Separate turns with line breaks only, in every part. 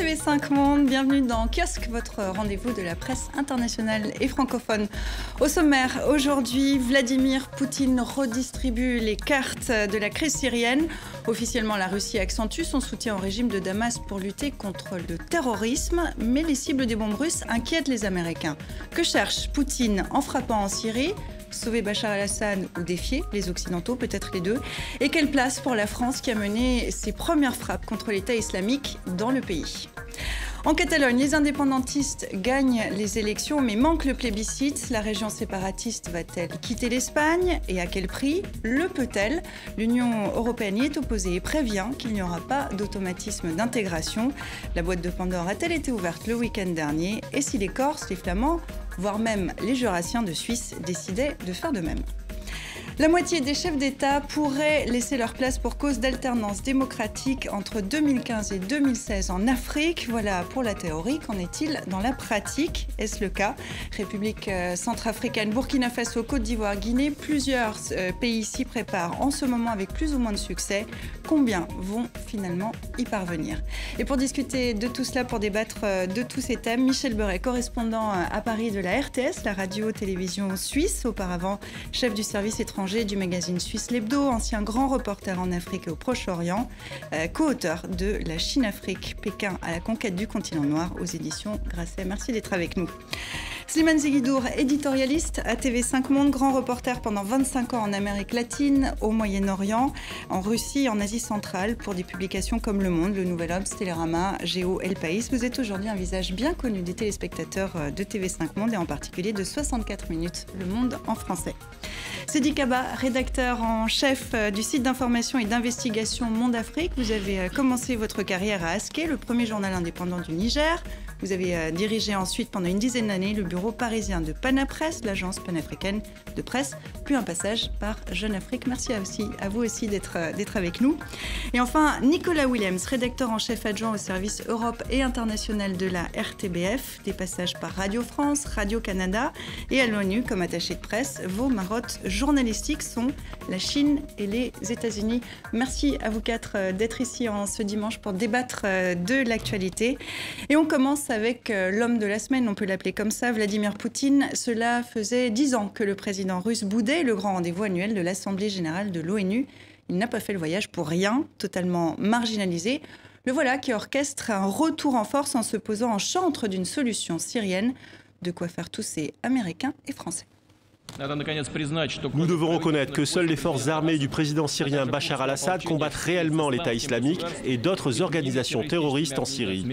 TV5 Monde, bienvenue dans Kiosque, votre rendez-vous de la presse internationale et francophone. Au sommaire, aujourd'hui, Vladimir Poutine redistribue les cartes de la crise syrienne. Officiellement, la Russie accentue son soutien au régime de Damas pour lutter contre le terrorisme, mais les cibles des bombes russes inquiètent les Américains. Que cherche Poutine en frappant en Syrie ? Sauver Bachar el-Assad ou défier les Occidentaux, peut-être les deux. Et quelle place pour la France qui a mené ses premières frappes contre l'État islamique dans le pays. En Catalogne, les indépendantistes gagnent les élections mais manquent le plébiscite. La région séparatiste va-t-elle quitter l'Espagne et à quel prix? Le peut-elle? L'Union européenne y est opposée et prévient qu'il n'y aura pas d'automatisme d'intégration. La boîte de Pandore a-t-elle été ouverte le week-end dernier? Et si les Corses, les Flamands, voire même les Jurassiens de Suisse décidaient de faire de même? La moitié des chefs d'État pourraient laisser leur place pour cause d'alternance démocratique entre 2015 et 2016 en Afrique. Voilà pour la théorie. Qu'en est-il dans la pratique? Est-ce le cas? République centrafricaine, Burkina Faso, Côte d'Ivoire, Guinée, plusieurs pays s'y préparent en ce moment avec plus ou moins de succès. Combien vont finalement y parvenir? Et pour discuter de tout cela, pour débattre de tous ces thèmes, Michel Beuret, correspondant à Paris de la RTS, la radio-télévision suisse, auparavant chef du service étranger du magazine suisse L'Hebdo, ancien grand reporter en Afrique et au Proche-Orient, co-auteur de La Chine-Afrique, Pékin à la conquête du continent noir aux éditions Grasset. Merci d'être avec nous. Slimane Zeguidour, éditorialiste à TV5 Monde, grand reporter pendant 25 ans en Amérique latine, au Moyen-Orient, en Russie, en Asie centrale, pour des publications comme Le Monde, Le Nouvel Obs, Télérama, Géo, El País. Vous êtes aujourd'hui un visage bien connu des téléspectateurs de TV5 Monde et en particulier de 64 minutes, Le Monde en français. Sidi Kaba, rédacteur en chef du site d'information et d'investigation Monde Afrique. Vous avez commencé votre carrière à Aské, le premier journal indépendant du Niger. Vous avez dirigé ensuite pendant une dizaine d'années le bureau parisien de Panapresse, l'agence panafricaine de presse, puis un passage par Jeune Afrique. Merci à vous aussi d'être avec nous. Et enfin, Nicolas Williams, rédacteur en chef adjoint au service Europe et international de la RTBF, des passages par Radio France, Radio Canada et à l'ONU comme attaché de presse. Vos marottes journalistiques sont la Chine et les États-Unis. Merci à vous quatre d'être ici en ce dimanche pour débattre de l'actualité. Et on commence avec l'homme de la semaine, on peut l'appeler comme ça, Vladimir Poutine. Cela faisait 10 ans que le président russe boudait le grand rendez-vous annuel de l'Assemblée générale de l'ONU. Il n'a pas fait le voyage pour rien, totalement marginalisé. Le voilà qui orchestre un retour en force en se posant en chantre d'une solution syrienne. De quoi faire tousser Américains et Français.
Nous devons reconnaître que seules les forces armées du président syrien Bachar al-Assad combattent réellement l'État islamique et d'autres organisations terroristes en Syrie.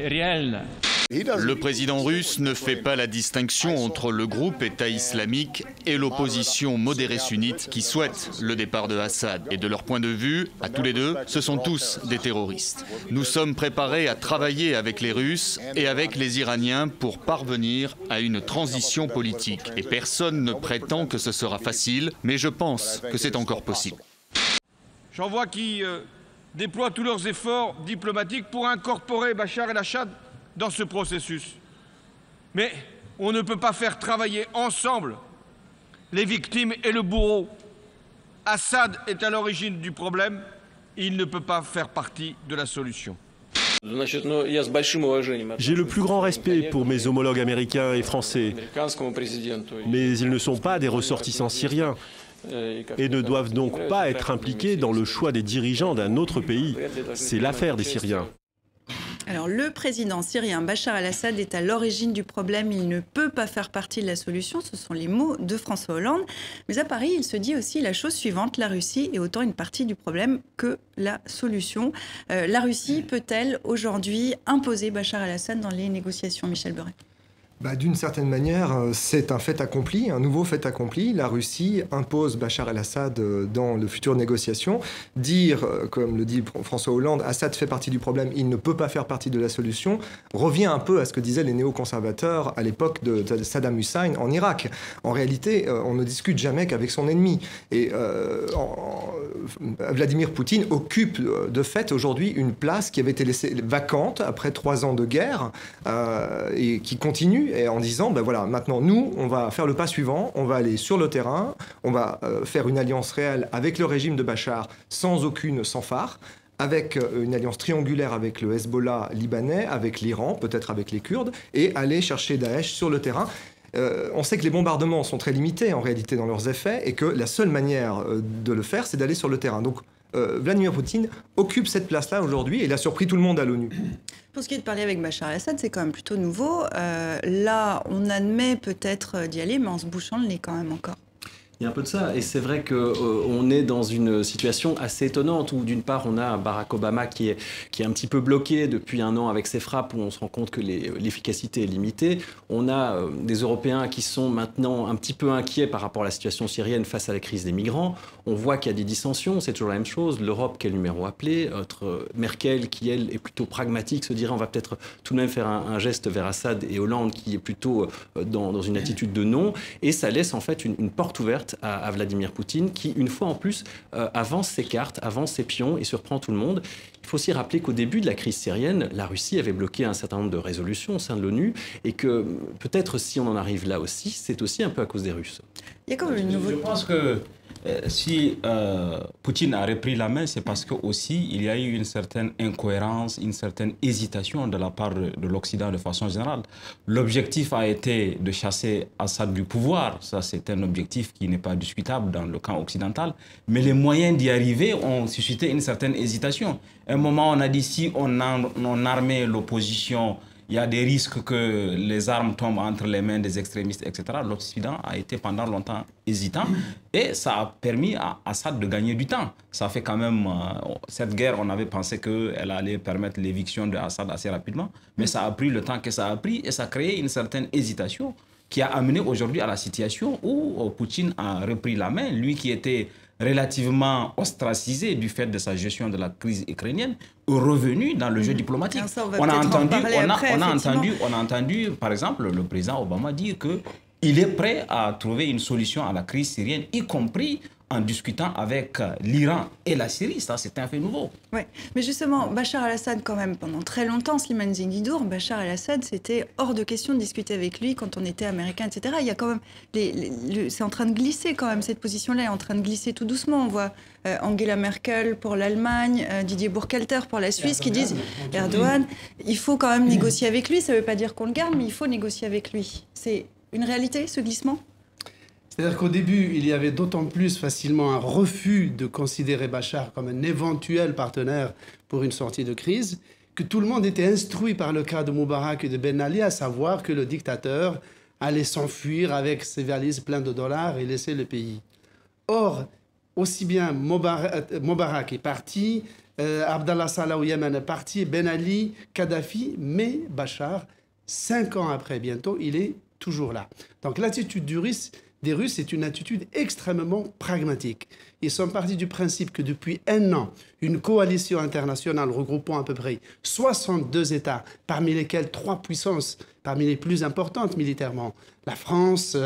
Le président russe ne fait pas la distinction entre le groupe État islamique et l'opposition modérée sunnite qui souhaite le départ de Assad. Et de leur point de vue, à tous les deux, ce sont tous des terroristes. Nous sommes préparés à travailler avec les Russes et avec les Iraniens pour parvenir à une transition politique. Et personne ne prétend que ce sera facile, mais je pense que c'est encore possible.
J'en vois qui déploient tous leurs efforts diplomatiques pour incorporer Bachar el-Assad dans ce processus. Mais on ne peut pas faire travailler ensemble les victimes et le bourreau. Assad est à l'origine du problème, il ne peut pas faire partie de la solution.
J'ai le plus grand respect pour mes homologues américains et français, mais ils ne sont pas des ressortissants syriens et ne doivent donc pas être impliqués dans le choix des dirigeants d'un autre pays. C'est l'affaire des Syriens.
Alors, le président syrien Bachar el-Assad est à l'origine du problème. Il ne peut pas faire partie de la solution. Ce sont les mots de François Hollande. Mais à Paris, il se dit aussi la chose suivante. La Russie est autant une partie du problème que la solution. La Russie peut-elle aujourd'hui imposer Bachar el-Assad dans les négociations, Michel Beuret?
D'une certaine manière, c'est un fait accompli, un nouveau fait accompli. La Russie impose Bachar el-Assad dans de futures négociations. Dire, comme le dit François Hollande, Assad fait partie du problème, il ne peut pas faire partie de la solution, revient un peu à ce que disaient les néoconservateurs à l'époque de Saddam Hussein en Irak. En réalité, on ne discute jamais qu'avec son ennemi. Et Vladimir Poutine occupe de fait aujourd'hui une place qui avait été laissée vacante après 3 ans de guerre et qui continue. Et en disant, voilà, maintenant, nous, on va faire le pas suivant, on va aller sur le terrain, on va faire une alliance réelle avec le régime de Bachar sans aucune fanfare. avec une alliance triangulaire avec le Hezbollah libanais, avec l'Iran, peut-être avec les Kurdes, et aller chercher Daesh sur le terrain. On sait que les bombardements sont très limités en réalité dans leurs effets et que la seule manière de le faire, c'est d'aller sur le terrain. Donc Vladimir Poutine occupe cette place-là aujourd'hui et il a surpris tout le monde à l'ONU.
Pour ce qui est de parler avec Bachar el-Assad, c'est quand même plutôt nouveau. Là, on admet peut-être d'y aller, mais en se bouchant le nez quand même encore.
Il y a un peu de ça, et c'est vrai qu'on est dans une situation assez étonnante où d'une part on a Barack Obama qui est un petit peu bloqué depuis un an avec ses frappes où on se rend compte que l'efficacité est limitée. On a des Européens qui sont maintenant un petit peu inquiets par rapport à la situation syrienne face à la crise des migrants. On voit qu'il y a des dissensions, c'est toujours la même chose. L'Europe qui est le numéro appelé, Merkel qui elle est plutôt pragmatique, se dirait on va peut-être tout de même faire un geste vers Assad, et Hollande qui est plutôt dans une attitude de non, et ça laisse en fait une porte ouverte à Vladimir Poutine qui, une fois en plus, avance ses cartes, avance ses pions et surprend tout le monde. Il faut aussi rappeler qu'au début de la crise syrienne, la Russie avait bloqué un certain nombre de résolutions au sein de l'ONU et que peut-être si on en arrive là aussi, c'est aussi un peu à cause des Russes.
Il y a quand même une nouveauté.
Je pense que si Poutine a repris la main, c'est parce que aussi il y a eu une certaine incohérence, une certaine hésitation de la part de l'Occident de façon générale. L'objectif a été de chasser Assad du pouvoir, ça c'est un objectif qui n'est pas discutable dans le camp occidental, mais les moyens d'y arriver ont suscité une certaine hésitation. À un moment on a dit si on armait l'opposition, il y a des risques que les armes tombent entre les mains des extrémistes, etc. L'Occident a été pendant longtemps hésitant et ça a permis à Assad de gagner du temps. Ça fait quand même... cette guerre, on avait pensé qu'elle allait permettre l'éviction d'Assad assez rapidement, mais ça a pris le temps que ça a pris et ça a créé une certaine hésitation qui a amené aujourd'hui à la situation où Poutine a repris la main, lui qui était relativement ostracisé du fait de sa gestion de la crise ukrainienne, revenu dans le jeu diplomatique. On a entendu, par exemple, le président Obama dire qu'il est prêt à trouver une solution à la crise syrienne, y compris en discutant avec l'Iran et la Syrie. Ça, c'est un fait nouveau.
Oui, mais justement, Bachar el-Assad, quand même, pendant très longtemps, Slimane Zinguidour, Bachar el-Assad, c'était hors de question de discuter avec lui quand on était américain, etc. Il y a quand même... c'est en train de glisser, quand même, cette position-là est en train de glisser tout doucement. On voit Angela Merkel pour l'Allemagne, Didier Burkhalter pour la Suisse, qui disent Erdogan, il faut quand même négocier avec lui. Ça ne veut pas dire qu'on le garde, mais il faut négocier avec lui. C'est une réalité, ce glissement ?
C'est-à-dire qu'au début, il y avait d'autant plus facilement un refus de considérer Bachar comme un éventuel partenaire pour une sortie de crise, que tout le monde était instruit par le cas de Moubarak et de Ben Ali, à savoir que le dictateur allait s'enfuir avec ses valises pleines de dollars et laisser le pays. Or, aussi bien Moubarak est parti, Abdallah Salah au Yémen est parti, Ben Ali, Kadhafi, mais Bachar, 5 ans après bientôt, il est toujours là. Donc l'attitude des Russes est une attitude extrêmement pragmatique. Ils sont partis du principe que depuis un an, une coalition internationale regroupant à peu près 62 États, parmi lesquels 3 puissances, parmi les plus importantes militairement, la France,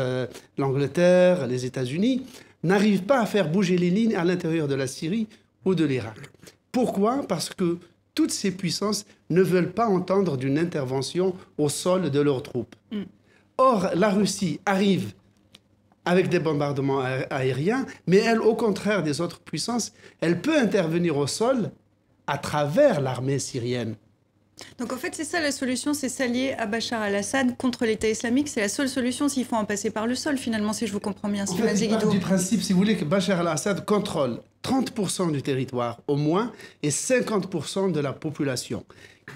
l'Angleterre, les États-Unis, n'arrive pas à faire bouger les lignes à l'intérieur de la Syrie ou de l'Irak. Pourquoi ? Parce que toutes ces puissances ne veulent pas entendre d'une intervention au sol de leurs troupes. Or, la Russie arrive avec des bombardements aériens, mais elle, au contraire des autres puissances, elle peut intervenir au sol à travers l'armée syrienne.
Donc en fait, c'est ça la solution, c'est s'allier à Bachar el-Assad contre l'État islamique. C'est la seule solution s'il faut en passer par le sol, finalement, si je vous comprends bien.
En fait, il part du principe, si vous voulez, que Bachar el-Assad contrôle 30% du territoire au moins et 50% de la population.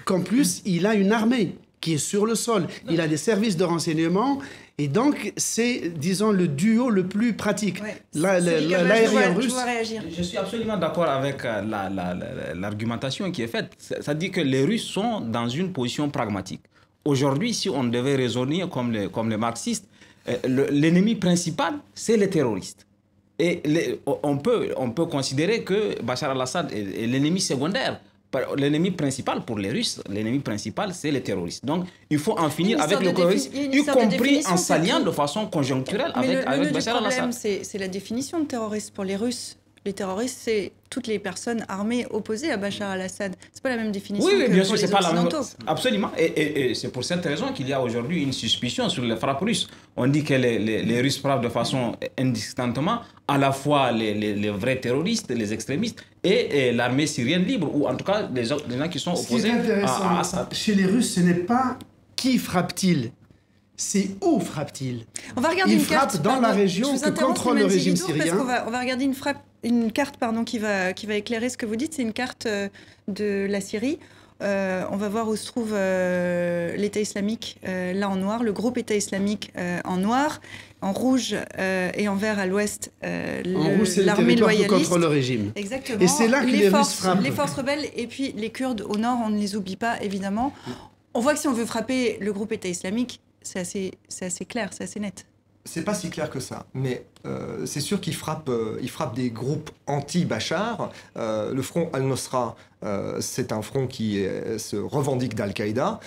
Qu'en plus, il a une armée qui est sur le sol. Il a des services de renseignement. Et donc, c'est, disons, le duo le plus pratique. Ouais. L'aérien russe...
Je suis absolument d'accord avec l'argumentation qui est faite. Ça dit que les Russes sont dans une position pragmatique. Aujourd'hui, si on devait raisonner comme les marxistes, l'ennemi principal, c'est les terroristes. Et on peut considérer que Bachar el-Assad est l'ennemi secondaire. L'ennemi principal pour les Russes, l'ennemi principal, c'est les terroristes. Donc, il faut en finir avec le terrorisme, y compris en s'alliant de façon conjoncturelle avec Bachar el-Assad.
Le problème, c'est la définition de terroriste pour les Russes. Les terroristes, c'est toutes les personnes armées opposées à Bachar al-Assad. C'est pas la même définition
oui,
que
bien
pour
sûr,
les
c'est pas la même.
Absolument.
Et c'est pour cette raison qu'il y a aujourd'hui une suspicion sur les frappes russes. On dit que les Russes frappent de façon indistinctement à la fois les vrais terroristes, les extrémistes et l'armée syrienne libre, ou en tout cas les gens qui sont opposés à Assad.
Chez les Russes, ce n'est pas qui frappe-t-il, c'est où frappe-t-il.
On va regarder une carte.
Ils frappent dans la région que contrôle le régime syrien.
Parce qu'on va regarder une carte qui va éclairer ce que vous dites. C'est une carte de la Syrie. On va voir où se trouve l'État islamique, là en noir, le groupe État islamique en noir, en rouge et en vert à l'ouest, l'armée loyaliste.
Qui contrôle le régime.
Exactement.
Et c'est là que les Russes frappent.
Les forces rebelles et puis les Kurdes au nord, on ne les oublie pas évidemment. On voit que si on veut frapper le groupe État islamique, c'est assez clair, c'est assez net.
C'est pas si clair que ça, mais c'est sûr qu'il frappe des groupes anti-Bachar. Le front Al-Nosra, c'est un front qui se revendique d'Al-Qaïda.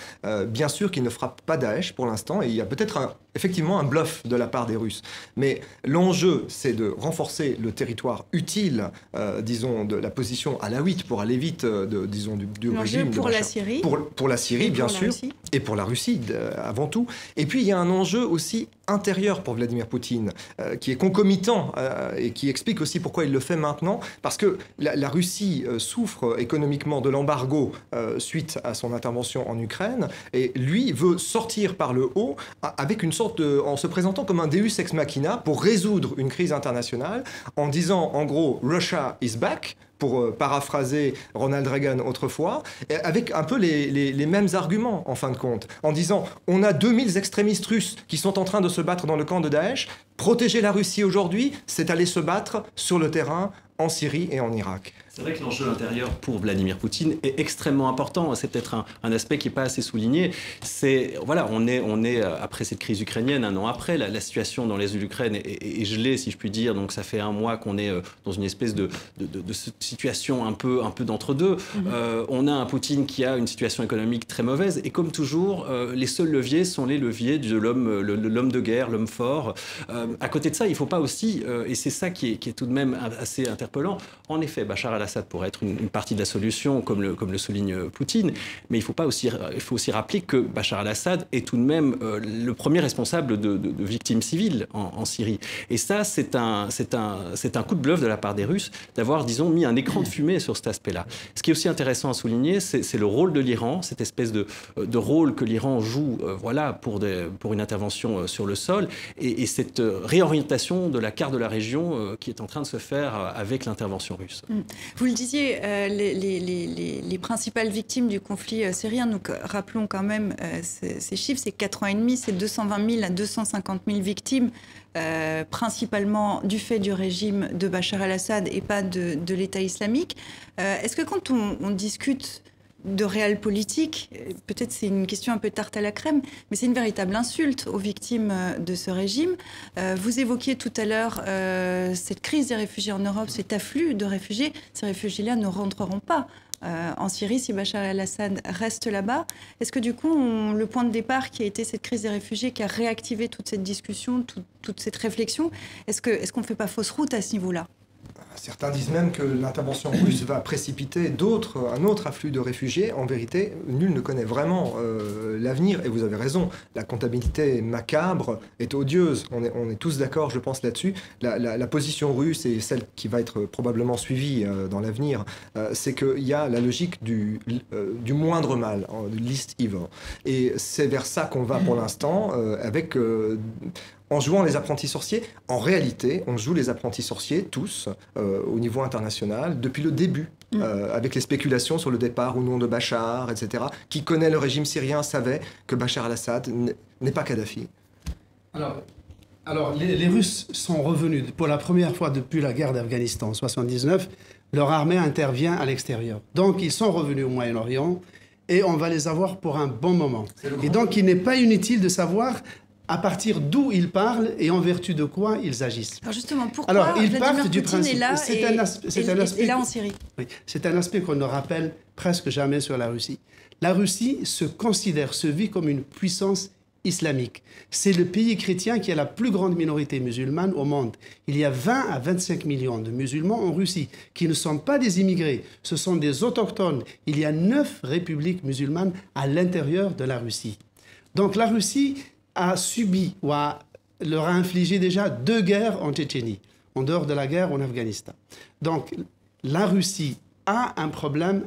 Bien sûr qu'il ne frappe pas Daesh pour l'instant, et il y a peut-être effectivement un bluff de la part des Russes. Mais l'enjeu, c'est de renforcer le territoire utile, disons, de la position alawite pour aller vite, disons, du régime.
Pour la Syrie.
Pour la Syrie, bien sûr. Et pour la Russie, avant tout. Et puis, il y a un enjeu aussi intérieur pour Vladimir Poutine, qui est concomitant et qui explique aussi pourquoi il le fait maintenant. Parce que la Russie souffre économiquement de l'embargo suite à son intervention en Ukraine. Et lui veut sortir par le haut avec une sorte en se présentant comme un deus ex machina pour résoudre une crise internationale en disant en gros « Russia is back », pour paraphraser Ronald Reagan autrefois, avec un peu les mêmes arguments en fin de compte, en disant on a 2000 extrémistes russes qui sont en train de se battre dans le camp de Daesh, protéger la Russie aujourd'hui, c'est aller se battre sur le terrain en Syrie et en Irak.
C'est vrai que l'enjeu intérieur pour Vladimir Poutine est extrêmement important. C'est peut-être un aspect qui n'est pas assez souligné. Voilà, on est après cette crise ukrainienne, un an après, la situation dans l'est de l'Ukraine est gelée, si je puis dire. Donc ça fait un mois qu'on est dans une espèce de situation un peu d'entre-deux. On a un Poutine qui a une situation économique très mauvaise. Et comme toujours, les seuls leviers sont les leviers de l'homme de guerre, l'homme fort. À côté de ça, il ne faut pas aussi, et c'est ça qui est tout de même assez interpellant, en effet, Bachar al-Assad pourrait être une partie de la solution, comme le souligne Poutine, mais il faut aussi rappeler que Bachar al-Assad est tout de même le premier responsable de victimes civiles en Syrie. Et ça, c'est un coup de bluff de la part des Russes d'avoir, disons, mis un écran de fumée sur cet aspect-là. Ce qui est aussi intéressant à souligner, c'est le rôle de l'Iran, cette espèce de rôle que l'Iran joue pour une intervention sur le sol, et cette réorientation de la carte de la région qui est en train de se faire avec l'intervention russe.
Vous le disiez, les principales victimes du conflit syrien, nous rappelons quand même ces chiffres, c'est 4 ans et demi, c'est 220 000 à 250 000 victimes, principalement du fait du régime de Bachar al-Assad et pas de l'État islamique. Est-ce que quand on discute de réel politique, peut-être c'est une question un peu tarte à la crème, mais c'est une véritable insulte aux victimes de ce régime. Vous évoquiez tout à l'heure cette crise des réfugiés en Europe, cet afflux de réfugiés. Ces réfugiés-là ne rentreront pas en Syrie si Bachar al-Assad reste là-bas. Est-ce que du coup, le point de départ qui a été cette crise des réfugiés, qui a réactivé toute cette discussion, toute cette réflexion, est-ce qu'on ne fait pas fausse route à ce niveau-là ?
Certains disent même que l'intervention russe va précipiter un autre afflux de réfugiés. En vérité, nul ne connaît vraiment l'avenir. Et vous avez raison, la comptabilité macabre est odieuse. On est tous d'accord, je pense, là-dessus. La position russe, et celle qui va être probablement suivie dans l'avenir, c'est qu'il y a la logique du moindre mal, du least evil. Et c'est vers ça qu'on va pour l'instant, avec... en jouant les apprentis sorciers, en réalité, on joue les apprentis sorciers, tous, au niveau international, depuis le début, avec les spéculations sur le départ ou non de Bachar, etc. Qui connaît le régime syrien savait que Bachar al-Assad n'est pas Kadhafi.
Alors les Russes sont revenus, pour la première fois depuis la guerre d'Afghanistan, en 1979, leur armée intervient à l'extérieur. Donc ils sont revenus au Moyen-Orient, et on va les avoir pour un bon moment. Et donc il n'est pas inutile de savoir... à partir d'où ils parlent et en vertu de quoi ils agissent.
Alors justement, pourquoi Vladimir Poutine est là et là en Syrie?
Oui, c'est un aspect qu'on ne rappelle presque jamais sur la Russie. La Russie se vit comme une puissance islamique. C'est le pays chrétien qui a la plus grande minorité musulmane au monde. Il y a 20 à 25 millions de musulmans en Russie qui ne sont pas des immigrés, ce sont des autochtones. Il y a 9 républiques musulmanes à l'intérieur de la Russie. Donc la Russie a subi ou leur a infligé déjà 2 guerres en Tchétchénie, en dehors de la guerre en Afghanistan. Donc la Russie a un problème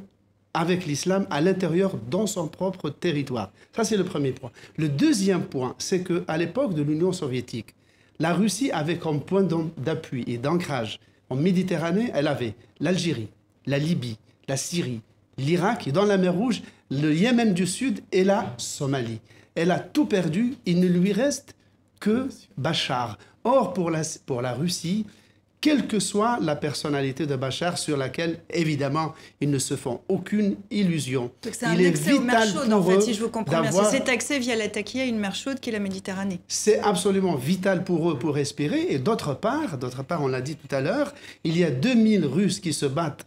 avec l'islam à l'intérieur, dans son propre territoire. Ça, c'est le premier point. Le deuxième point, c'est qu'à l'époque de l'Union soviétique, la Russie avait comme point d'appui et d'ancrage en Méditerranée, elle avait l'Algérie, la Libye, la Syrie, l'Irak et dans la mer Rouge, le Yémen du Sud et la Somalie. Elle a tout perdu, il ne lui reste que Bachar. Or, pour la Russie, quelle que soit la personnalité de Bachar, sur laquelle, évidemment, ils ne se font aucune illusion.
C'est un accès aux mers chaudes, en fait, si je vous comprends bien. C'est cet accès via la Takia à une mer chaude qui est la Méditerranée.
C'est absolument vital pour eux pour respirer. Et d'autre part, on l'a dit tout à l'heure, il y a 2000 Russes qui se battent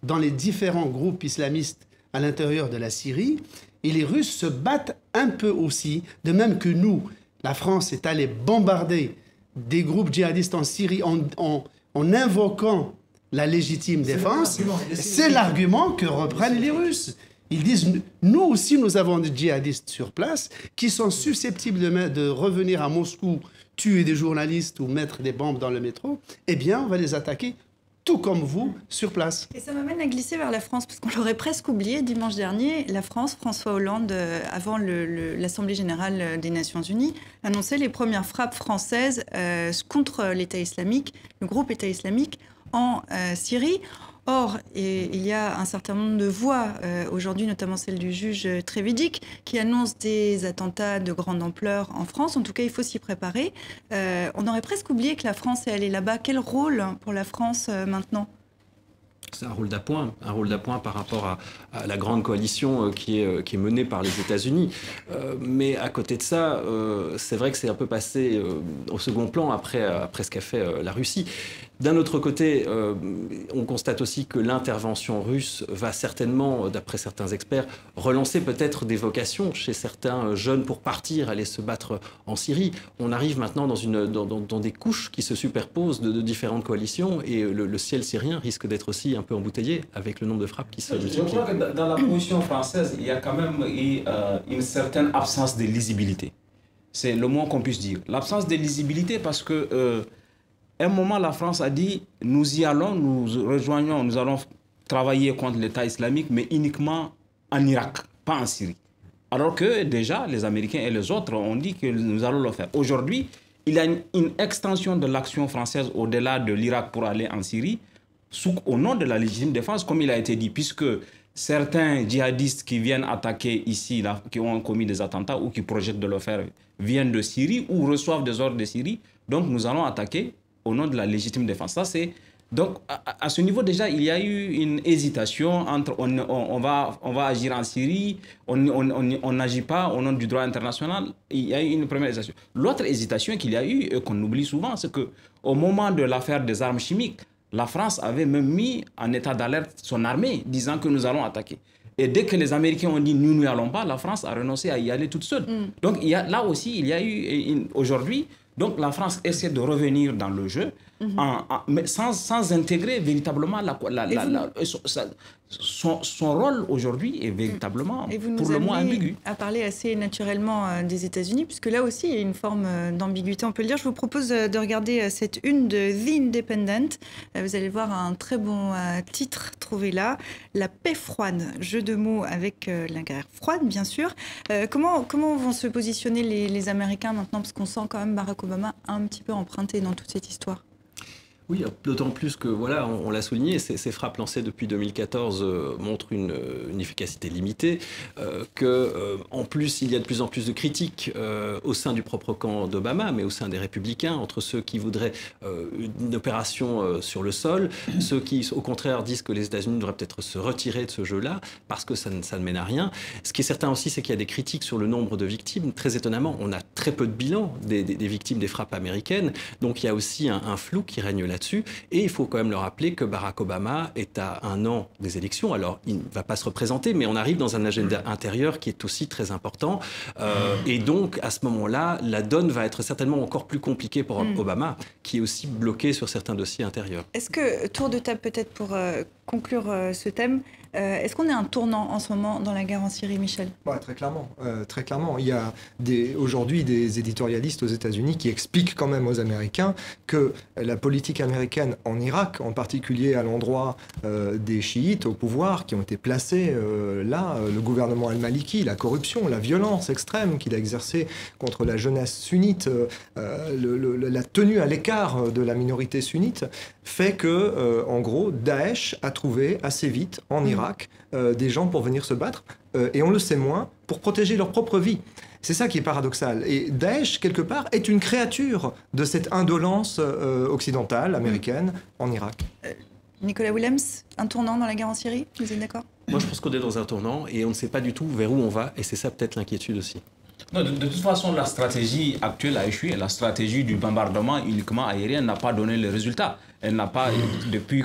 dans les différents groupes islamistes à l'intérieur de la Syrie. Et les Russes se battent un peu aussi, de même que nous. La France est allée bombarder des groupes djihadistes en Syrie en invoquant la légitime défense. C'est l'argument que reprennent les Russes. Ils disent, nous aussi, nous avons des djihadistes sur place qui sont susceptibles de revenir à Moscou, tuer des journalistes ou mettre des bombes dans le métro. Eh bien, on va les attaquer tout comme vous, sur place.
Et ça m'amène à glisser vers la France, parce qu'on l'aurait presque oublié dimanche dernier. La France, François Hollande, avant l'Assemblée générale des Nations Unies, annonçait les premières frappes françaises contre l'État islamique, le groupe État islamique, en Syrie. Or, il y a un certain nombre de voix aujourd'hui, notamment celle du juge Trévidic, qui annonce des attentats de grande ampleur en France. En tout cas, il faut s'y préparer. On aurait presque oublié que la France est allée là-bas. Quel rôle pour la France maintenant ?
C'est un rôle d'appoint par rapport à la grande coalition qui est menée par les États-Unis. Mais à côté de ça, c'est vrai que c'est un peu passé au second plan après ce qu'a fait la Russie. D'un autre côté, on constate aussi que l'intervention russe va certainement, d'après certains experts, relancer peut-être des vocations chez certains jeunes pour partir, aller se battre en Syrie. On arrive maintenant dans des couches qui se superposent de différentes coalitions et le ciel syrien risque d'être aussi un peu embouteillé avec le nombre de frappes qui se multiplient.
Je crois que dans la position française, il y a quand même une certaine absence de lisibilité. C'est le moins qu'on puisse dire. L'absence de lisibilité parce que... À un moment, la France a dit, nous y allons, nous rejoignons, nous allons travailler contre l'État islamique, mais uniquement en Irak, pas en Syrie. Alors que déjà, les Américains et les autres ont dit que nous allons le faire. Aujourd'hui, il y a une extension de l'action française au-delà de l'Irak pour aller en Syrie, au nom de la légitime défense, comme il a été dit, puisque certains djihadistes qui viennent attaquer ici, là, qui ont commis des attentats ou qui projettent de le faire, viennent de Syrie ou reçoivent des ordres de Syrie. Donc nous allons attaquer au nom de la légitime défense. Ça, c'est... Donc, à ce niveau, déjà, il y a eu une hésitation entre on va agir en Syrie, on n'agit pas au nom du droit international. Il y a eu une première hésitation. L'autre hésitation qu'il y a eu, et qu'on oublie souvent, c'est qu'au moment de l'affaire des armes chimiques, la France avait même mis en état d'alerte son armée, disant que nous allons attaquer. Et dès que les Américains ont dit nous n'y allons pas, la France a renoncé à y aller toute seule. Donc, là aussi, il y a eu aujourd'hui... Donc la France essaie de revenir dans le jeu, mais sans intégrer véritablement son rôle aujourd'hui est véritablement pour le moins ambigu.
À parler assez naturellement des États-Unis, puisque là aussi il y a une forme d'ambiguïté, on peut le dire. Je vous propose de regarder cette une de The Independent. Vous allez voir un très bon titre trouvé là, La paix froide. Jeu de mots avec la guerre froide, bien sûr. Comment vont se positionner les Américains maintenant, parce qu'on sent quand même Barack Obama un petit peu emprunté dans toute cette histoire?
Oui, d'autant plus que, voilà, on l'a souligné, ces frappes lancées depuis 2014 montrent une efficacité limitée, en plus, il y a de plus en plus de critiques au sein du propre camp d'Obama, mais au sein des républicains, entre ceux qui voudraient une opération sur le sol, ceux qui, au contraire, disent que les États-Unis devraient peut-être se retirer de ce jeu-là, parce que ça ne mène à rien. Ce qui est certain aussi, c'est qu'il y a des critiques sur le nombre de victimes. Très étonnamment, on a très peu de bilan des victimes des frappes américaines. Donc il y a aussi un flou qui règne là-dessus. Et il faut quand même le rappeler que Barack Obama est à 1 an des élections. Alors il ne va pas se représenter, mais on arrive dans un agenda intérieur qui est aussi très important. Et donc à ce moment-là, la donne va être certainement encore plus compliquée pour Obama, qui est aussi bloqué sur certains dossiers intérieurs.
Est-ce que, tour de table peut-être pour conclure ce thème, est-ce qu'on est à un tournant en ce moment dans la guerre en Syrie, Michel?
Très clairement. Très clairement. Il y a aujourd'hui des éditorialistes aux États-Unis qui expliquent quand même aux Américains que la politique américaine en Irak, en particulier à l'endroit des chiites au pouvoir, qui ont été placés là, le gouvernement al-Maliki, la corruption, la violence extrême qu'il a exercée contre la jeunesse sunnite, la tenue à l'écart de la minorité sunnite, fait que, en gros, Daesh a trouvé assez vite en Irak des gens pour venir se battre, et on le sait moins, pour protéger leur propre vie. C'est ça qui est paradoxal. Et Daesh, quelque part, est une créature de cette indolence occidentale, américaine, en Irak.
Nicolas Willems, un tournant dans la guerre en Syrie, vous êtes d'accord?
Moi, je pense qu'on est dans un tournant et on ne sait pas du tout vers où on va, et c'est ça peut-être l'inquiétude aussi.
Non, de toute façon, la stratégie actuelle a échoué. La stratégie du bombardement uniquement aérien n'a pas donné le résultat. Elle n'a pas, depuis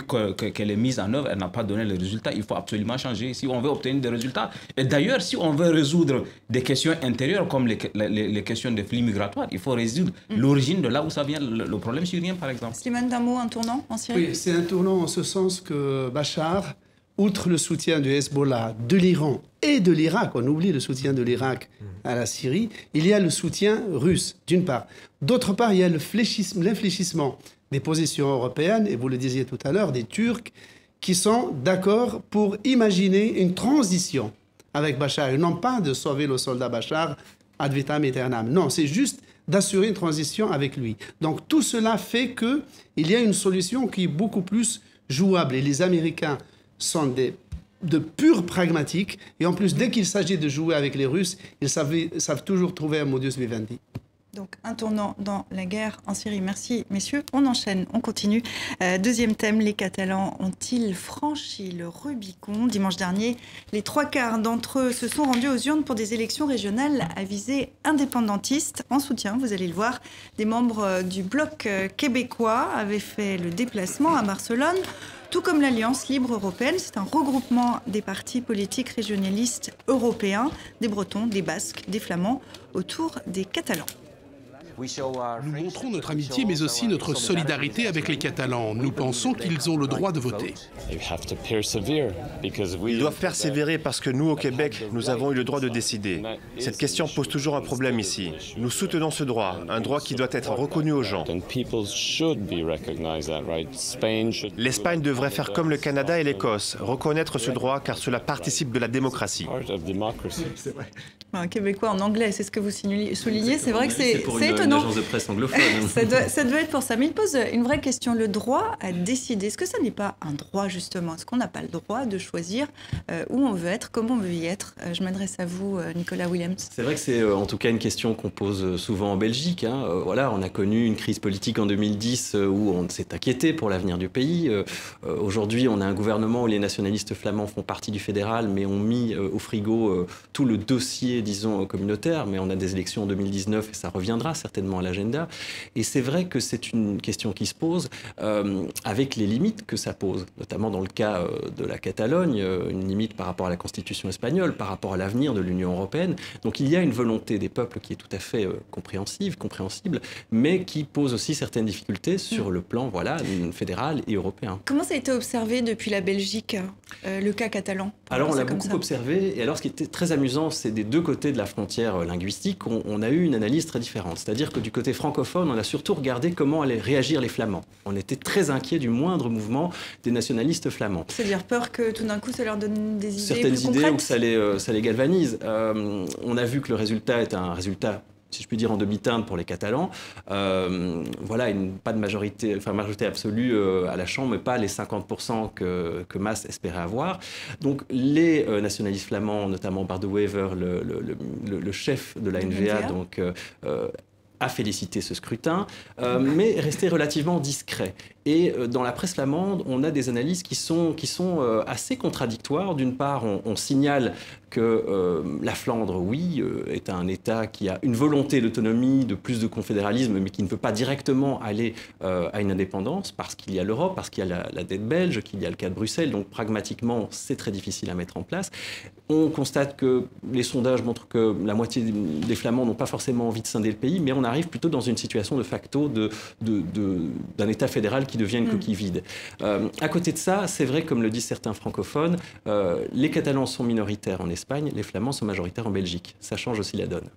qu'elle est mise en œuvre, elle n'a pas donné le résultat. Il faut absolument changer si on veut obtenir des résultats. Et d'ailleurs, si on veut résoudre des questions intérieures comme les questions des flux migratoires, il faut résoudre l'origine de là où ça vient, le problème syrien par exemple.
Slimane, d'un mot, un tournant en Syrie?
Oui, c'est un tournant en ce sens que Bachar, outre le soutien du Hezbollah, de l'Iran et de l'Irak, on oublie le soutien de l'Irak à la Syrie, il y a le soutien russe, d'une part. D'autre part, il y a l'infléchissement des positions européennes, et vous le disiez tout à l'heure, des Turcs, qui sont d'accord pour imaginer une transition avec Bachar, et non pas de sauver le soldat Bachar ad vitam aeternam. Non, c'est juste d'assurer une transition avec lui. Donc tout cela fait qu'il y a une solution qui est beaucoup plus jouable, et les Américains sont de purs pragmatiques, et en plus, dès qu'il s'agit de jouer avec les Russes, ils savent toujours trouver un modus vivendi.
Donc, un tournant dans la guerre en Syrie. Merci, messieurs. On enchaîne, on continue. Deuxième thème, les Catalans ont-ils franchi le Rubicon? Dimanche dernier, les 3/4 d'entre eux se sont rendus aux urnes pour des élections régionales à visée indépendantiste. En soutien, vous allez le voir, des membres du bloc québécois avaient fait le déplacement à Barcelone. Tout comme l'Alliance libre européenne, c'est un regroupement des partis politiques régionalistes européens, des Bretons, des Basques, des Flamands, autour des Catalans.
Nous montrons notre amitié, mais aussi notre solidarité avec les Catalans. Nous pensons qu'ils ont le droit de voter.
Ils doivent persévérer parce que nous, au Québec, nous avons eu le droit de décider. Cette question pose toujours un problème ici. Nous soutenons ce droit, un droit qui doit être reconnu aux gens. L'Espagne devrait faire comme le Canada et l'Écosse, reconnaître ce droit car cela participe de la démocratie.
C'est vrai.
Un Québécois en anglais, c'est ce que vous soulignez. C'est vrai que c'est étonnant.
Une agence de presse anglophone.
ça doit être pour ça. Mais il pose une vraie question. Le droit à décider, est-ce que ça n'est pas un droit, justement? Est-ce qu'on n'a pas le droit de choisir où on veut être, comment on veut y être? Je m'adresse à vous, Nicolas Willems.
C'est vrai que c'est en tout cas une question qu'on pose souvent en Belgique. Voilà, on a connu une crise politique en 2010 où on s'est inquiété pour l'avenir du pays. Aujourd'hui, on a un gouvernement où les nationalistes flamands font partie du fédéral, mais ont mis au frigo tout le dossier, disons, communautaire. Mais on a des élections en 2019 et ça reviendra certainement à l'agenda. Et c'est vrai que c'est une question qui se pose avec les limites que ça pose, notamment dans le cas de la Catalogne, une limite par rapport à la Constitution espagnole, par rapport à l'avenir de l'Union européenne. Donc il y a une volonté des peuples qui est tout à fait compréhensible, mais qui pose aussi certaines difficultés sur le plan fédéral et européen.
Comment ça a été observé depuis la Belgique, le cas catalan?
Alors on l'a beaucoup observé, et alors ce qui était très amusant, c'est des deux côtés de la frontière linguistique, on a eu une analyse très différente. C'est-à-dire que du côté francophone, on a surtout regardé comment allaient réagir les Flamands. On était très inquiets du moindre mouvement des nationalistes flamands.
C'est-à-dire peur que tout d'un coup ça leur donne des idées
certaines
plus
idées
concrètes?
où ça les galvanise. On a vu que le résultat est un résultat, si je puis dire, en demi-teinte pour les Catalans. Pas de majorité absolue à la Chambre, mais pas les 50% que Mas espérait avoir. Donc les nationalistes flamands, notamment Bart de Wever, le chef de la NVA, donc a félicité ce scrutin, mais resté relativement discret. Et dans la presse flamande, on a des analyses qui sont assez contradictoires. D'une part, on signale que la Flandre, oui, est un État qui a une volonté d'autonomie, de plus de confédéralisme, mais qui ne peut pas directement aller à une indépendance, parce qu'il y a l'Europe, parce qu'il y a la dette belge, qu'il y a le cas de Bruxelles. Donc pragmatiquement, c'est très difficile à mettre en place. On constate que les sondages montrent que la moitié des Flamands n'ont pas forcément envie de scinder le pays, mais on arrive plutôt dans une situation de facto d'un État fédéral qui devient une coquille vide. À côté de ça, c'est vrai, comme le disent certains francophones, les Catalans sont minoritaires en Espagne, les Flamands sont majoritaires en Belgique. Ça change aussi la donne.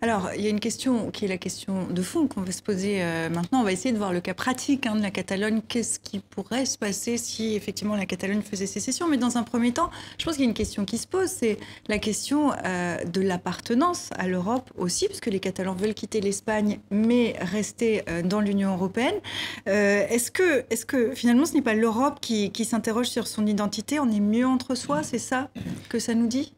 Alors, il y a une question qui est la question de fond qu'on va se poser maintenant. On va essayer de voir le cas pratique de la Catalogne. Qu'est-ce qui pourrait se passer si effectivement la Catalogne faisait sécession? Mais dans un premier temps, je pense qu'il y a une question qui se pose, c'est la question de l'appartenance à l'Europe aussi, parce que les Catalans veulent quitter l'Espagne, mais rester dans l'Union européenne. Est-ce que finalement, ce n'est pas l'Europe qui s'interroge sur son identité? On est mieux entre soi, c'est ça que ça nous dit?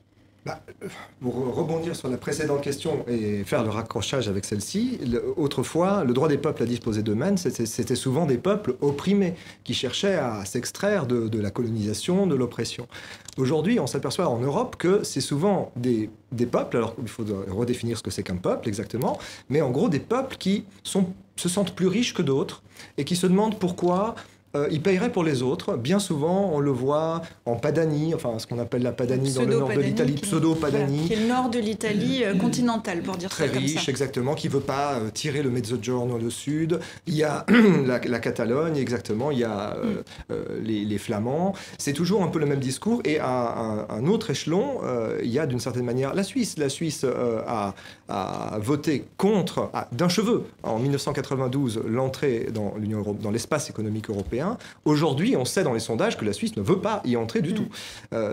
Pour rebondir sur la précédente question et faire le raccrochage avec celle-ci, autrefois, le droit des peuples à disposer d'eux-mêmes, c'était souvent des peuples opprimés qui cherchaient à s'extraire de la colonisation, de l'oppression. Aujourd'hui, on s'aperçoit en Europe que c'est souvent des peuples, alors il faut redéfinir ce que c'est qu'un peuple exactement, mais en gros des peuples qui se sentent plus riches que d'autres et qui se demandent pourquoi ils paieraient pour les autres. Bien souvent, on le voit en Padanie, enfin ce qu'on appelle la Padanie dans le nord de l'Italie, pseudo-Padanie.
Voilà, qui est le nord de l'Italie continentale, pour dire ça comme ça.
Très riche, exactement, qui ne veut pas tirer le Mezzogiorno au sud. Il y a la Catalogne, exactement, il y a les Flamands. C'est toujours un peu le même discours. Et à un autre échelon, il y a d'une certaine manière la Suisse. La Suisse a voté contre, d'un cheveu, en 1992, l'entrée dans l'Union européenne, dans l'espace économique européen. Aujourd'hui, on sait dans les sondages que la Suisse ne veut pas y entrer du tout.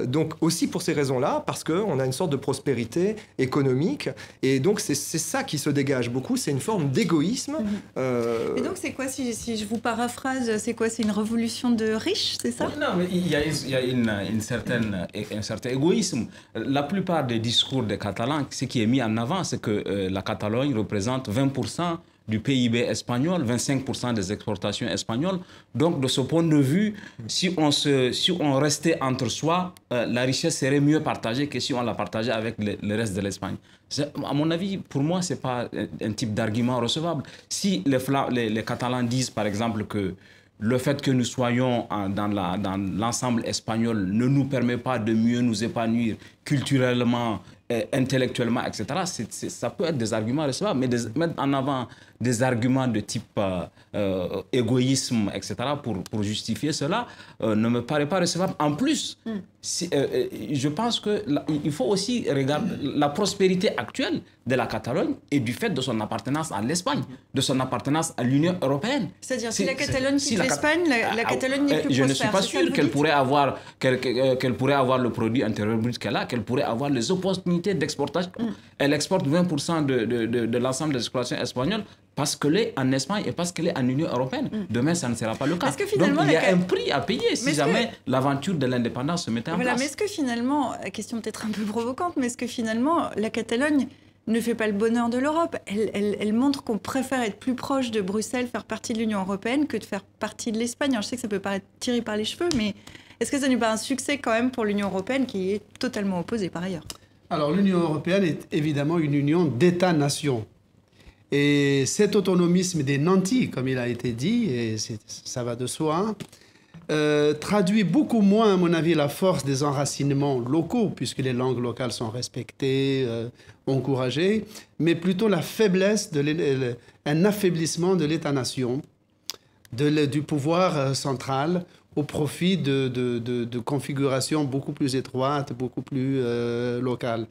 Donc aussi pour ces raisons-là, parce qu'on a une sorte de prospérité économique, et donc c'est ça qui se dégage beaucoup, c'est une forme d'égoïsme.
Et donc c'est quoi, si je vous paraphrase, c'est quoi? C'est une révolution de riches, c'est ça?
Non, mais il y a un certain égoïsme. La plupart des discours des Catalans, ce qui est mis en avant, c'est que la Catalogne représente 20% du PIB espagnol, 25% des exportations espagnoles. Donc, de ce point de vue, si on restait entre soi, la richesse serait mieux partagée que si on la partageait avec le reste de l'Espagne. À mon avis, pour moi, ce n'est pas un type d'argument recevable. Si les Catalans disent, par exemple, que le fait que nous soyons dans l'ensemble espagnol ne nous permet pas de mieux nous épanouir culturellement, intellectuellement, etc., ça peut être des arguments recevables, mais mettre en avant des arguments de type égoïsme, etc., pour justifier cela, ne me paraît pas recevable. En plus, je pense qu'il faut aussi regarder la prospérité actuelle de la Catalogne et du fait de son appartenance à l'Espagne, de son appartenance à l'Union européenne.
C'est-à-dire, si la Catalogne quitte l'Espagne, la Catalogne n'est plus prospère.
Je ne suis pas sûr qu'elle pourrait avoir le produit intérieur brut qu'elle a, qu'elle pourrait avoir les opportunités d'exportation. Elle exporte 20% de l'ensemble des exploitations espagnoles parce qu'elle est en Espagne et parce qu'elle est en Union européenne. Demain, ça ne sera pas le cas. Donc, il y a un prix à payer si jamais l'aventure de l'indépendance se mettait en place.
Mais est-ce que finalement, question peut-être un peu provocante, mais est-ce que finalement, la Catalogne ne fait pas le bonheur de l'Europe? Elle montre qu'on préfère être plus proche de Bruxelles, faire partie de l'Union européenne, que de faire partie de l'Espagne. Alors, je sais que ça peut paraître tiré par les cheveux, mais est-ce que ça n'est pas un succès quand même pour l'Union européenne qui est totalement opposée par ailleurs?
Alors, l'Union européenne est évidemment une union d'États-nations. Et cet autonomisme des nantis, comme il a été dit, et ça va de soi, traduit beaucoup moins, à mon avis, la force des enracinements locaux, puisque les langues locales sont respectées, encouragées, mais plutôt la faiblesse, un affaiblissement de l'État-nation, du pouvoir central, au profit de configurations beaucoup plus étroites, beaucoup plus locales.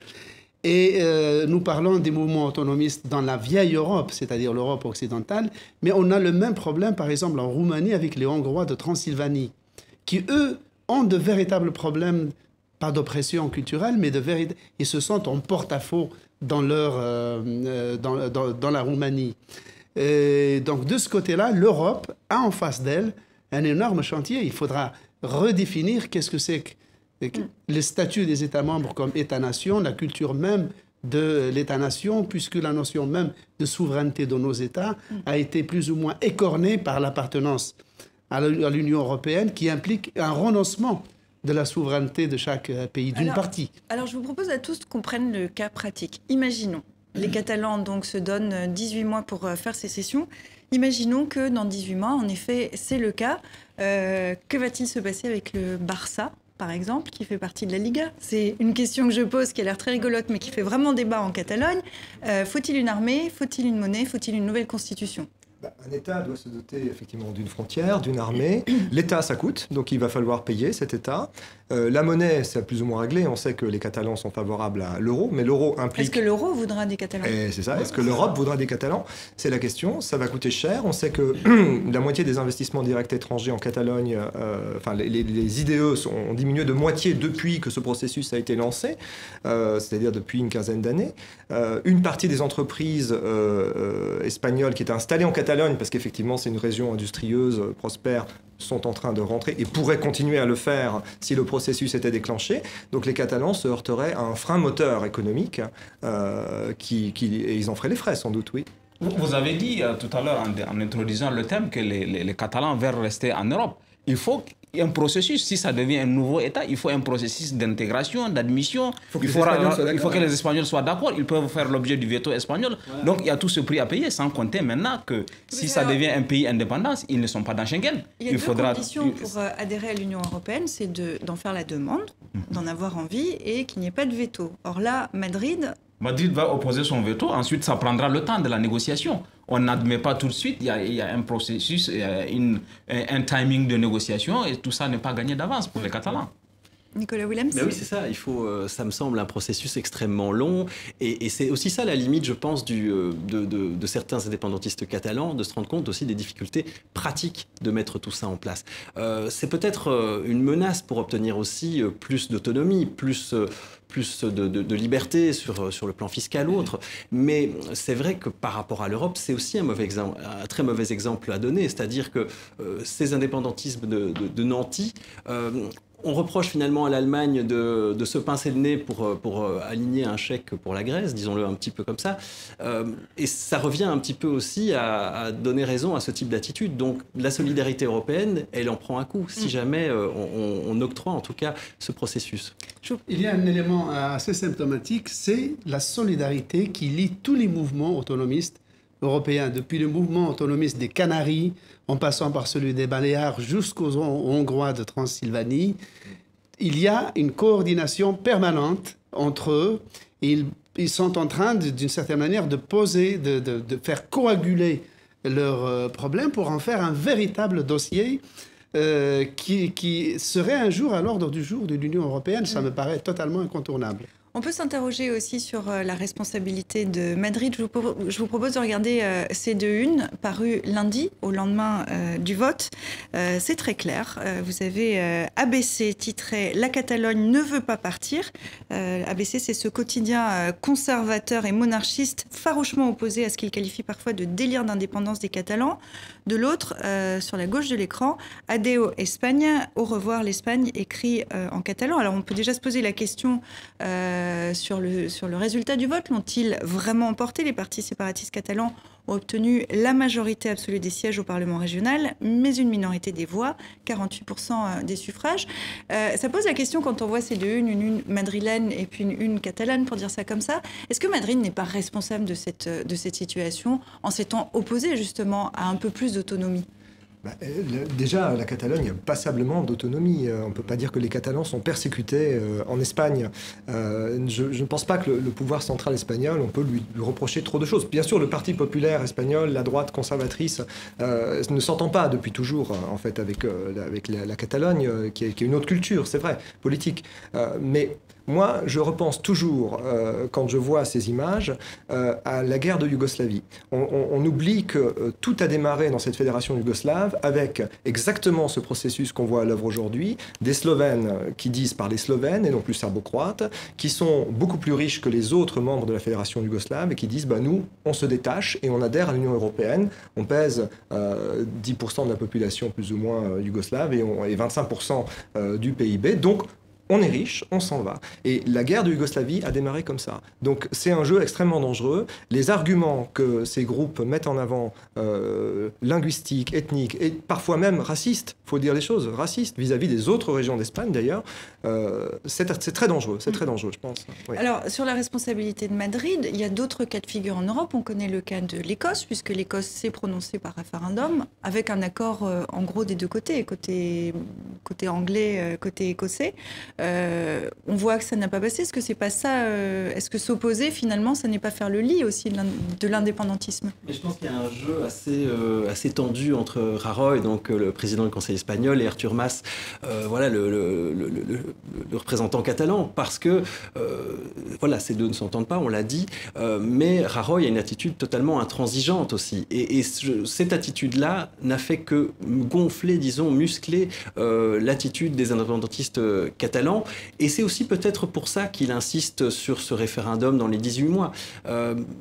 Et nous parlons des mouvements autonomistes dans la vieille Europe, c'est-à-dire l'Europe occidentale, mais on a le même problème, par exemple, en Roumanie avec les Hongrois de Transylvanie, qui, eux, ont de véritables problèmes, pas d'oppression culturelle, mais ils se sentent en porte-à-faux dans la Roumanie. Et donc, de ce côté-là, l'Europe a en face d'elle un énorme chantier. Il faudra redéfinir qu'est-ce que c'est que le statut des États membres comme État-nation, la culture même de l'État-nation, puisque la notion même de souveraineté de nos États a été plus ou moins écornée par l'appartenance à l'Union européenne, qui implique un renoncement de la souveraineté de chaque pays, d'une partie.
Alors, je vous propose à tous qu'on prenne le cas pratique. Imaginons, les Catalans donc se donnent 18 mois pour faire sécession. Imaginons que dans 18 mois, en effet, c'est le cas. Que va-t-il se passer avec le Barça, par exemple, qui fait partie de la Liga? C'est une question que je pose qui a l'air très rigolote, mais qui fait vraiment débat en Catalogne. Faut-il une armée? Faut-il une monnaie? Faut-il une nouvelle constitution?
Un État doit se doter effectivement d'une frontière, d'une armée. L'État, ça coûte, donc il va falloir payer cet État. La monnaie, c'est plus ou moins réglé. On sait que les Catalans sont favorables à l'euro, mais l'euro implique...
Est-ce que l'euro voudra des Catalans?
C'est ça. Est-ce que l'Europe voudra des Catalans? C'est la question. Ça va coûter cher. On sait que la moitié des investissements directs étrangers en Catalogne, les IDE ont diminué de moitié depuis que ce processus a été lancé, c'est-à-dire depuis une quinzaine d'années. Une partie des entreprises espagnoles qui étaient installées en Catalogne, parce qu'effectivement c'est une région industrieuse, prospère, sont en train de rentrer et pourraient continuer à le faire si le processus était déclenché. Donc les Catalans se heurteraient à un frein moteur économique et ils en feraient les frais sans doute, oui.
Vous avez dit tout à l'heure en introduisant le thème que les Catalans veulent rester en Europe. Il faut un processus, si ça devient un nouveau État, il faut un processus d'intégration, d'admission. Il faut que les Espagnols soient d'accord. Ils peuvent faire l'objet du veto espagnol. Ouais. Donc il y a tout ce prix à payer, sans compter maintenant que si ça devient un pays indépendant, ils ne sont pas dans Schengen.
Il y a deux conditions pour adhérer à l'Union européenne, c'est d'en faire la demande, d'en avoir envie et qu'il n'y ait pas de veto. Or là, Madrid
va opposer son veto, ensuite ça prendra le temps de la négociation. On n'admet pas tout de suite, il y a un processus, un timing de négociation et tout ça n'est pas gagné d'avance pour les Catalans.
Nicolas Willems.
Mais oui, c'est ça. Il faut, ça me semble un processus extrêmement long. Et c'est aussi ça la limite, je pense, de certains indépendantistes catalans, de se rendre compte aussi des difficultés pratiques de mettre tout ça en place. C'est peut-être une menace pour obtenir aussi plus d'autonomie, plus de liberté sur le plan fiscal ou autre. Mais c'est vrai que par rapport à l'Europe, c'est aussi un très mauvais exemple à donner. C'est-à-dire que ces indépendantismes de nantis... on reproche finalement à l'Allemagne de se pincer le nez pour aligner un chèque pour la Grèce, disons-le un petit peu comme ça. Et ça revient un petit peu aussi à donner raison à ce type d'attitude. Donc la solidarité européenne, elle en prend un coup, si jamais on octroie en tout cas ce processus.
Il y a un élément assez symptomatique, c'est la solidarité qui lie tous les mouvements autonomistes européens, depuis le mouvement autonomiste des Canaries, en passant par celui des Baléares jusqu'aux Hongrois de Transylvanie. Il y a une coordination permanente entre eux. Et ils sont en train, d'une certaine manière, de faire coaguler leurs problèmes pour en faire un véritable dossier qui serait un jour à l'ordre du jour de l'Union européenne. Ça me paraît totalement incontournable.
On peut s'interroger aussi sur la responsabilité de Madrid. Je vous propose de regarder ces deux unes parues lundi, au lendemain du vote. C'est très clair. Vous avez ABC titré « La Catalogne ne veut pas partir ». ABC, c'est ce quotidien conservateur et monarchiste farouchement opposé à ce qu'il qualifie parfois de délire d'indépendance des Catalans. De l'autre, sur la gauche de l'écran, « Adeo Espagne », au revoir l'Espagne, écrit en catalan. Alors on peut déjà se poser la question sur le résultat du vote. L'ont-ils vraiment emporté? Les partis séparatistes catalans ont obtenu la majorité absolue des sièges au Parlement régional, mais une minorité des voix, 48% des suffrages. Ça pose la question quand on voit ces deux une madrilène et puis une catalane, pour dire ça comme ça. Est-ce que Madrid n'est pas responsable de cette situation en s'étant opposé justement à un peu plus d'autonomie?
Déjà, la Catalogne a passablement d'autonomie. On ne peut pas dire que les Catalans sont persécutés en Espagne. Je ne pense pas que le pouvoir central espagnol, on peut lui reprocher trop de choses. Bien sûr, le Parti populaire espagnol, la droite conservatrice, ne s'entend pas depuis toujours, en fait, avec la Catalogne, qui est une autre culture, c'est vrai, politique. Mais moi, je repense toujours, quand je vois ces images, à la guerre de Yougoslavie. On oublie que tout a démarré dans cette fédération yougoslave avec exactement ce processus qu'on voit à l'œuvre aujourd'hui, des Slovènes qui disent parler slovène et non plus serbo-croate, qui sont beaucoup plus riches que les autres membres de la fédération yougoslave et qui disent nous, on se détache et on adhère à l'Union européenne. On pèse 10% de la population plus ou moins yougoslave et 25% du PIB. Donc, on est riche, on s'en va. Et la guerre de Yougoslavie a démarré comme ça. Donc c'est un jeu extrêmement dangereux. Les arguments que ces groupes mettent en avant, linguistiques, ethniques et parfois même racistes, il faut dire les choses, racistes vis-à-vis des autres régions d'Espagne d'ailleurs, c'est très dangereux, je pense. Oui.
Alors sur la responsabilité de Madrid, il y a d'autres cas de figure en Europe. On connaît le cas de l'Écosse, puisque l'Écosse s'est prononcée par référendum, avec un accord en gros des deux côtés, côté anglais, côté écossais. On voit que ça n'a pas passé. Est-ce que c'est pas ça est-ce que s'opposer finalement, ça n'est pas faire le lit aussi de l'indépendantisme?
Mais je pense qu'il y a un jeu assez tendu entre Rajoy, donc le président du Conseil espagnol, et Artur Mas, voilà, le représentant catalan, parce que voilà, ces deux ne s'entendent pas, on l'a dit, mais Rajoy a une attitude totalement intransigeante aussi, et cette attitude-là n'a fait que gonfler, disons, muscler l'attitude des indépendantistes catalans, et c'est aussi peut-être pour ça qu'il insiste sur ce référendum dans les 18 mois,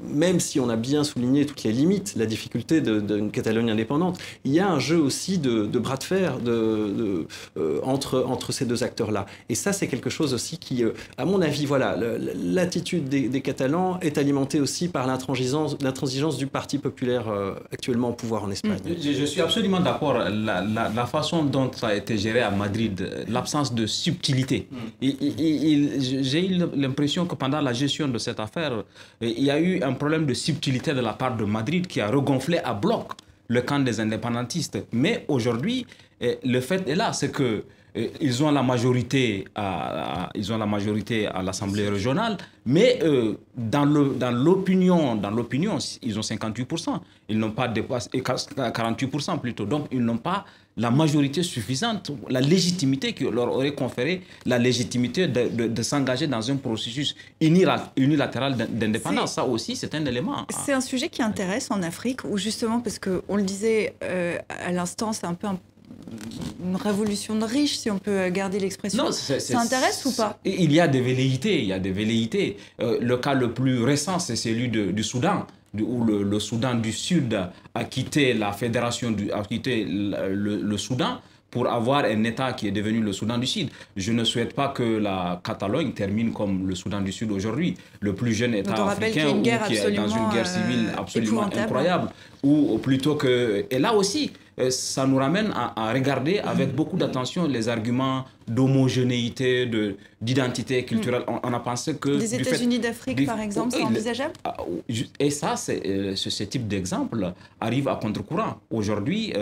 même si on a bien souligné toutes les limites, la difficulté d'une Catalogne indépendante, il y a un jeu aussi de bras de fer entre ces deux acteurs-là. Et ça, c'est quelque chose aussi qui, à mon avis, voilà, l'attitude des Catalans est alimentée aussi par l'intransigeance du Parti populaire actuellement au pouvoir en Espagne.
Je suis absolument d'accord. La façon dont ça a été géré à Madrid, l'absence de subtilité. J'ai eu l'impression que pendant la gestion de cette affaire, il y a eu un problème de subtilité de la part de Madrid qui a regonflé à bloc le camp des indépendantistes. Mais aujourd'hui, le fait est là, c'est que ils ont la majorité à l'Assemblée régionale, mais dans l'opinion, ils ont 58%. Ils n'ont pas dépassé 48% plutôt. Donc, ils n'ont pas la majorité suffisante, la légitimité qui leur aurait conféré la légitimité de s'engager dans un processus unilatéral d'indépendance. Ça aussi, c'est un élément.
C'est un sujet qui intéresse en Afrique, où justement, parce qu'on le disait à l'instant, c'est un peu une révolution de riches, si on peut garder l'expression. Ça intéresse ou pas?
Il y a des velléités. Le cas le plus récent, c'est celui du Soudan, où le Soudan du Sud a quitté la fédération, a quitté le Soudan pour avoir un État qui est devenu le Soudan du Sud. Je ne souhaite pas que la Catalogne termine comme le Soudan du Sud aujourd'hui, le plus jeune État africain qui est dans une guerre civile absolument incroyable. Ou plutôt que... Et là aussi, ça nous ramène à regarder avec beaucoup d'attention les arguments d'homogénéité, d'identité culturelle. On a pensé que...
Des États-Unis d'Afrique, par exemple, c'est envisageable?
Et ça, ce type d'exemple arrive à contre-courant. Aujourd'hui,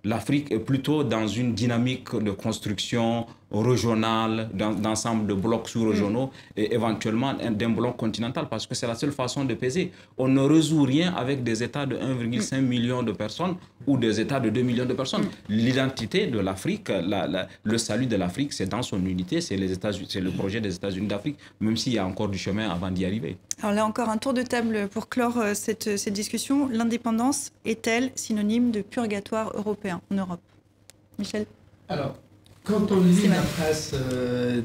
l'Afrique est plutôt dans une dynamique de construction régionale, d'ensemble de blocs sous-régionaux et éventuellement d'un bloc continental, parce que c'est la seule façon de peser. On ne résout rien avec des États de 1,5 million de personnes ou des États de 2 millions de personnes. L'identité de l'Afrique, le salut de l'Afrique, c'est dans son unité, c'est le projet des États-Unis d'Afrique, même s'il y a encore du chemin avant d'y arriver.
Alors là encore, un tour de table pour clore cette discussion. L'indépendance est-elle synonyme de purgatoire européen en Europe? Michel?
Alors, quand on lit la presse,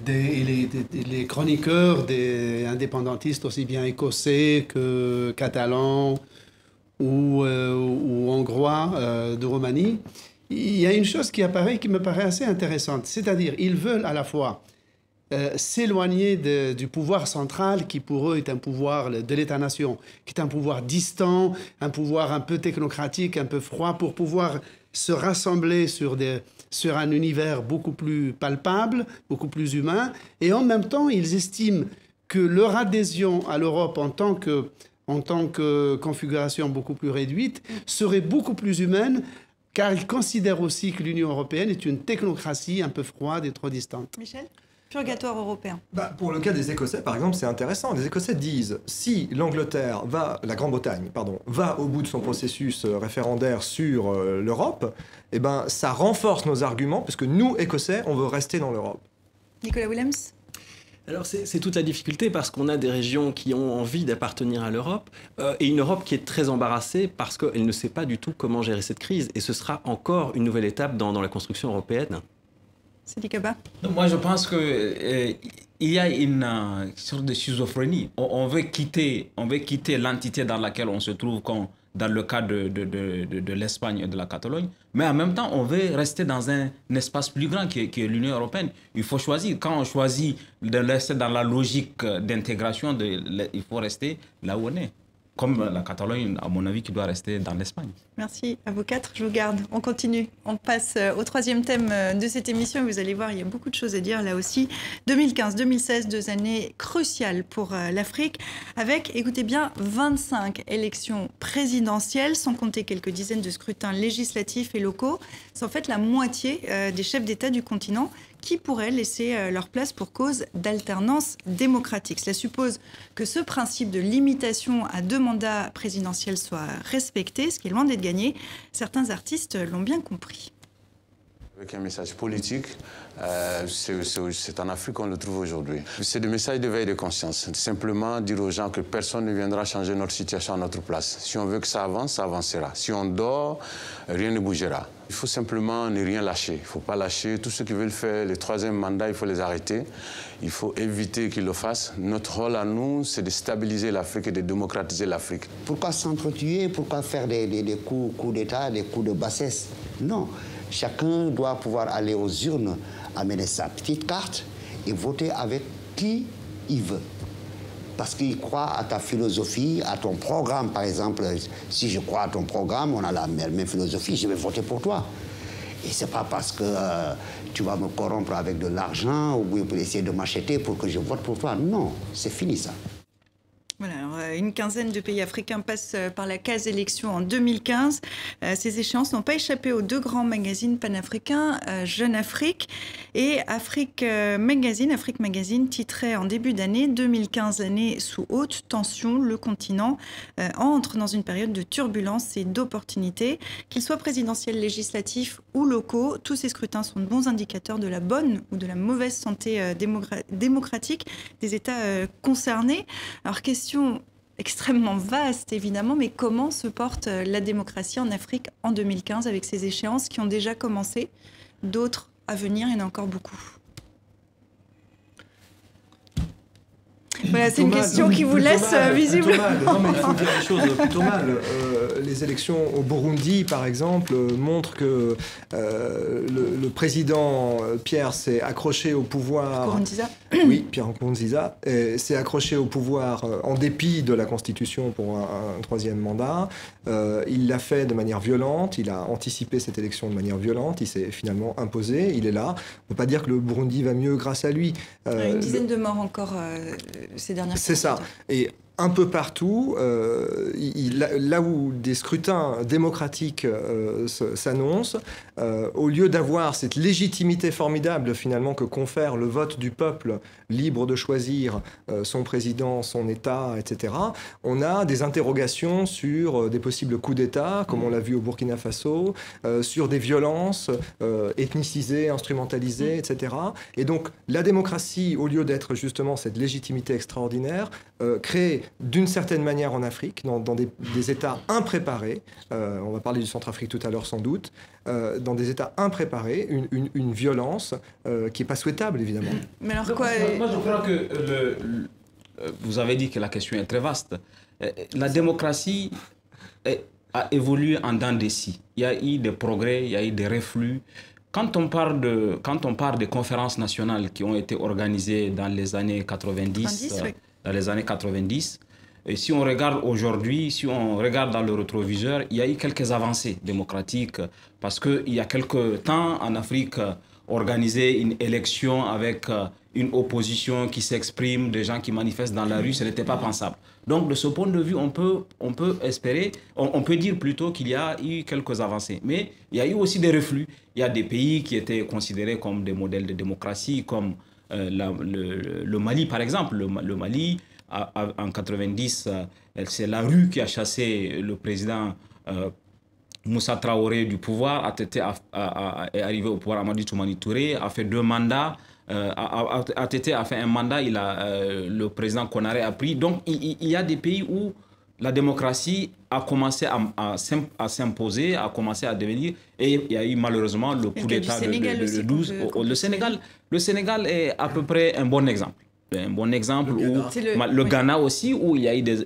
les chroniqueurs des indépendantistes, aussi bien écossais que catalans ou hongrois de Roumanie, il y a une chose qui me paraît assez intéressante. C'est-à-dire, ils veulent à la fois s'éloigner du pouvoir central qui pour eux est un pouvoir de l'État-nation, qui est un pouvoir distant, un pouvoir un peu technocratique, un peu froid, pour pouvoir se rassembler sur un univers beaucoup plus palpable, beaucoup plus humain, et en même temps, ils estiment que leur adhésion à l'Europe en tant que configuration beaucoup plus réduite serait beaucoup plus humaine, car ils considèrent aussi que l'Union européenne est une technocratie un peu froide et trop distante.
Michel ? Purgatoire européen.
Pour le cas des Écossais, par exemple, c'est intéressant. Les Écossais disent, si la Grande-Bretagne, va au bout de son processus référendaire sur l'Europe, eh ben, ça renforce nos arguments, parce que nous, Écossais, on veut rester dans l'Europe.
Nicolas Willems ?
Alors c'est toute la difficulté, parce qu'on a des régions qui ont envie d'appartenir à l'Europe et une Europe qui est très embarrassée parce qu'elle ne sait pas du tout comment gérer cette crise. Et ce sera encore une nouvelle étape dans la construction européenne.
Sidi Kaba ?
Moi, je pense qu'il y a une sorte de schizophrénie. On veut quitter l'entité dans laquelle on se trouve comme dans le cas de l'Espagne et de la Catalogne, mais en même temps, on veut rester dans un espace plus grand qui est l'Union européenne. Il faut choisir. Quand on choisit de rester dans la logique d'intégration, il faut rester là où on est. Comme la Catalogne, à mon avis, qui doit rester dans l'Espagne.
Merci à vous quatre, je vous garde. On continue. On passe au troisième thème de cette émission. Vous allez voir, il y a beaucoup de choses à dire là aussi. 2015-2016, 2 années cruciales pour l'Afrique, avec, écoutez bien, 25 élections présidentielles, sans compter quelques dizaines de scrutins législatifs et locaux. C'est en fait la moitié des chefs d'État du continent qui pourraient laisser leur place pour cause d'alternance démocratique. Cela suppose que ce principe de limitation à 2 mandats présidentiels soit respecté, ce qui est loin d'être gagné. Certains artistes l'ont bien compris.
Avec un message politique, c'est en Afrique qu'on le trouve aujourd'hui. C'est des messages de veille de conscience. Simplement dire aux gens que personne ne viendra changer notre situation à notre place. Si on veut que ça avance, ça avancera. Si on dort, rien ne bougera. Il faut simplement ne rien lâcher. Il ne faut pas lâcher. Tous ceux qui veulent faire le 3e mandat, il faut les arrêter. Il faut éviter qu'ils le fassent. Notre rôle à nous, c'est de stabiliser l'Afrique et de démocratiser l'Afrique.
Pourquoi s'entretuer? Pourquoi faire des coups d'État, des coups de bassesse? Non. Chacun doit pouvoir aller aux urnes, amener sa petite carte et voter avec qui il veut. Parce qu'il croit à ta philosophie, à ton programme. Par exemple, si je crois à ton programme, on a la même philosophie, je vais voter pour toi. Et ce n'est pas parce que tu vas me corrompre avec de l'argent ou pour essayer de m'acheter pour que je vote pour toi. Non, c'est fini ça.
Voilà, alors, une quinzaine de pays africains passent par la case élection en 2015. Ces échéances n'ont pas échappé aux 2 grands magazines panafricains, Jeune Afrique et Afrique Magazine titrait en début d'année 2015, année sous haute tension. Le continent entre dans une période de turbulence et d'opportunités. Qu'ils soient présidentiels, législatifs ou locaux, tous ces scrutins sont de bons indicateurs de la bonne ou de la mauvaise santé démocratique des États concernés. Alors, question extrêmement vaste, évidemment, mais comment se porte la démocratie en Afrique en 2015 avec ces échéances qui ont déjà commencé, d'autres à venir, il y en a encore beaucoup. Voilà, c'est une question qui vous laisse visible.
Non, mais il faut dire les choses plutôt mal. Les élections au Burundi, par exemple, montrent que le président Pierre s'est accroché au pouvoir.
Nkurunziza.
Oui, Pierre Nkurunziza s'est accroché au pouvoir en dépit de la Constitution pour un 3e mandat. Il l'a fait de manière violente. Il a anticipé cette élection de manière violente. Il s'est finalement imposé. Il est là. On ne peut pas dire que le Burundi va mieux grâce à lui.
Une dizaine de morts encore ces dernières
C'est ça. Et un peu partout, là où des scrutins démocratiques s'annoncent, au lieu d'avoir cette légitimité formidable finalement que confère le vote du peuple libre de choisir son président, son État, etc., on a des interrogations sur des possibles coups d'État, comme on l'a vu au Burkina Faso, sur des violences ethnicisées, instrumentalisées, etc. Et donc la démocratie, au lieu d'être justement cette légitimité extraordinaire, crée d'une certaine manière en Afrique, dans des États impréparés, on va parler du Centrafrique tout à l'heure sans doute, dans des États impréparés, une violence qui n'est pas souhaitable, évidemment.
Mais alors quoi
Moi, je crois que vous avez dit que la question est très vaste. La démocratie a évolué en dents de scie. Il y a eu des progrès, il y a eu des reflux. Quand on parle des conférences nationales qui ont été organisées dans les années 90,
oui.
Dans les années 90, et si on regarde aujourd'hui, si on regarde dans le rétroviseur, il y a eu quelques avancées démocratiques parce qu'il y a quelques temps en Afrique, organiser une élection avec une opposition qui s'exprime, des gens qui manifestent dans la rue, ce n'était pas pensable. Donc de ce point de vue, on peut espérer, on peut dire plutôt qu'il y a eu quelques avancées. Mais il y a eu aussi des reflux. Il y a des pays qui étaient considérés comme des modèles de démocratie, comme le Mali par exemple. Le Mali, en 90, c'est la rue qui a chassé le président Moussa Traoré du pouvoir, est arrivé au pouvoir Amadou Toumani Touré, a fait 2 mandats, a fait un mandat, le président Konaré a pris. Donc il y a des pays où la démocratie a commencé à s'imposer, a commencé à devenir, et il y a eu malheureusement le coup d'État de 12. Le Sénégal est à peu près un bon exemple. un bon exemple, le Ghana aussi, où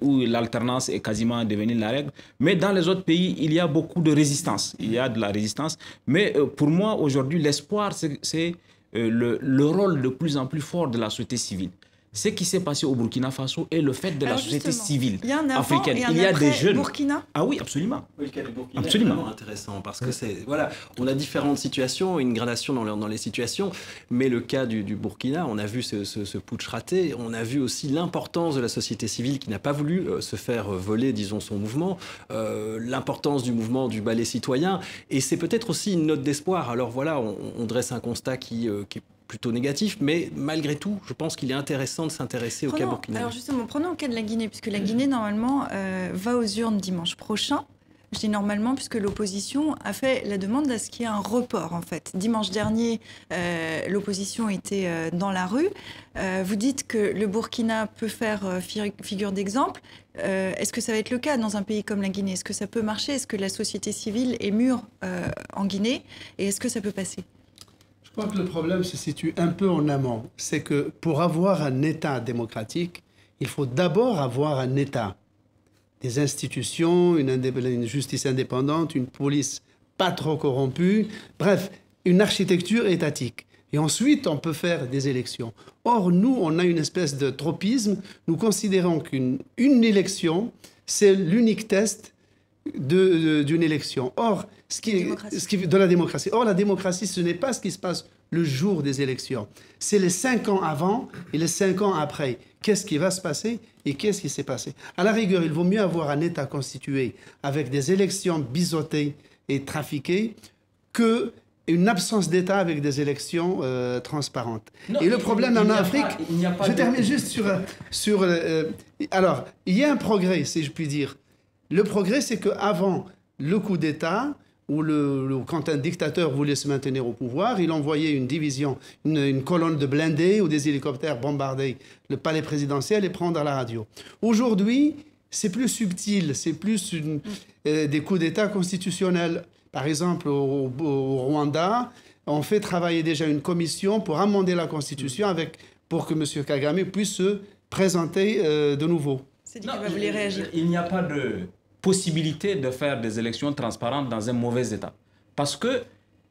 où l'alternance est quasiment devenue la règle. Mais dans les autres pays, il y a beaucoup de résistance. Il y a de la résistance. Mais pour moi, aujourd'hui, l'espoir, c'est le rôle de plus en plus fort de la société civile. Ce qui s'est passé au Burkina Faso est le fait de la société civile africaine.
Il y a des jeunes. Burkina.
Ah oui, absolument.
Oui, le cas du Burkina est vraiment intéressant parce que voilà, on a différentes situations, une gradation dans les situations, mais le cas du Burkina, on a vu ce putsch raté, on a vu aussi l'importance de la société civile qui n'a pas voulu se faire voler, disons, son mouvement, l'importance du mouvement du ballet citoyen, et c'est peut-être aussi une note d'espoir. Alors voilà, on dresse un constat qui est plutôt négatif, mais malgré tout, je pense qu'il est intéressant de s'intéresser au cas burkinabé.
Alors justement, prenons le cas de la Guinée, puisque la Guinée, normalement, va aux urnes dimanche prochain. Je dis normalement, puisque l'opposition a fait la demande à ce qu'il y ait un report, en fait. Dimanche dernier, l'opposition était dans la rue. Vous dites que le Burkina peut faire figure d'exemple. Est-ce que ça va être le cas dans un pays comme la Guinée? Est-ce que ça peut marcher? Est-ce que la société civile est mûre en Guinée? Et est-ce que ça peut passer?
Je crois que le problème se situe un peu en amont. C'est que pour avoir un État démocratique, il faut d'abord avoir un État, des institutions, une justice indépendante, une police pas trop corrompue, bref, une architecture étatique. Et ensuite, on peut faire des élections. Or, nous, on a une espèce de tropisme. Nous considérons qu'une élection, c'est l'unique test d'une élection. Or, de la démocratie. Or, la démocratie, ce n'est pas ce qui se passe le jour des élections. C'est les 5 ans avant et les 5 ans après. Qu'est-ce qui va se passer et qu'est-ce qui s'est passé? À la rigueur, il vaut mieux avoir un État constitué avec des élections biseautées et trafiquées qu'une absence d'État avec des élections transparentes. Non, et le problème en Afrique, je termine juste sur alors, il y a un progrès, si je puis dire. Le progrès, c'est qu'avant le coup d'État, où quand un dictateur voulait se maintenir au pouvoir, il envoyait une division, une colonne de blindés ou des hélicoptères bombarder le palais présidentiel et prendre la radio. Aujourd'hui, c'est plus subtil, c'est plus des coups d'État constitutionnels. Par exemple, au Rwanda, on fait travailler déjà une commission pour amender la Constitution pour que M. Kagame puisse se présenter de nouveau.
Vous voulez réagir?
Il n'y a pas de possibilité de faire des élections transparentes dans un mauvais État. Parce que,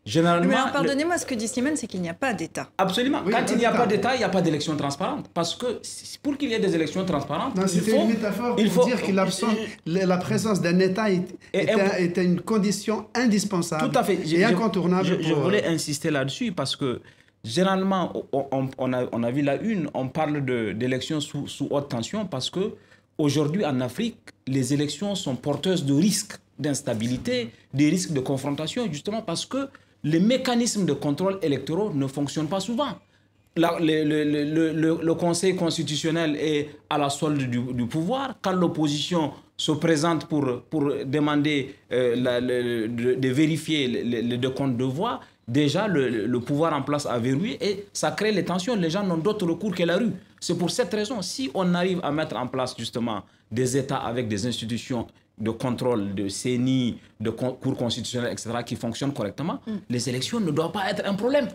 généralement...
Mais alors, pardonnez-moi, ce que dit Slimane, c'est qu'il n'y a pas d'État.
Absolument. Oui, quand il n'y a pas d'État, il n'y a pas d'élection transparente. Parce que pour qu'il y ait des élections transparentes,
c'était une métaphore pour dire que la présence d'un État était une condition indispensable.
Tout à fait.
Et incontournable.
Je voulais insister là-dessus parce que, généralement, on a vu la une, on parle d'élections sous haute tension parce que aujourd'hui, en Afrique, les élections sont porteuses de risques d'instabilité, des risques de confrontation, justement parce que les mécanismes de contrôle électoraux ne fonctionnent pas souvent. Le Conseil constitutionnel est à la solde du pouvoir. Quand l'opposition se présente pour demander de vérifier les décomptes de voix, déjà le pouvoir en place a verrouillé et ça crée les tensions. Les gens n'ont d'autre recours que la rue. C'est pour cette raison, si on arrive à mettre en place justement des États avec des institutions de contrôle, de CENI, de cours constitutionnels, etc., qui fonctionnent correctement, les élections ne doivent pas être un problème.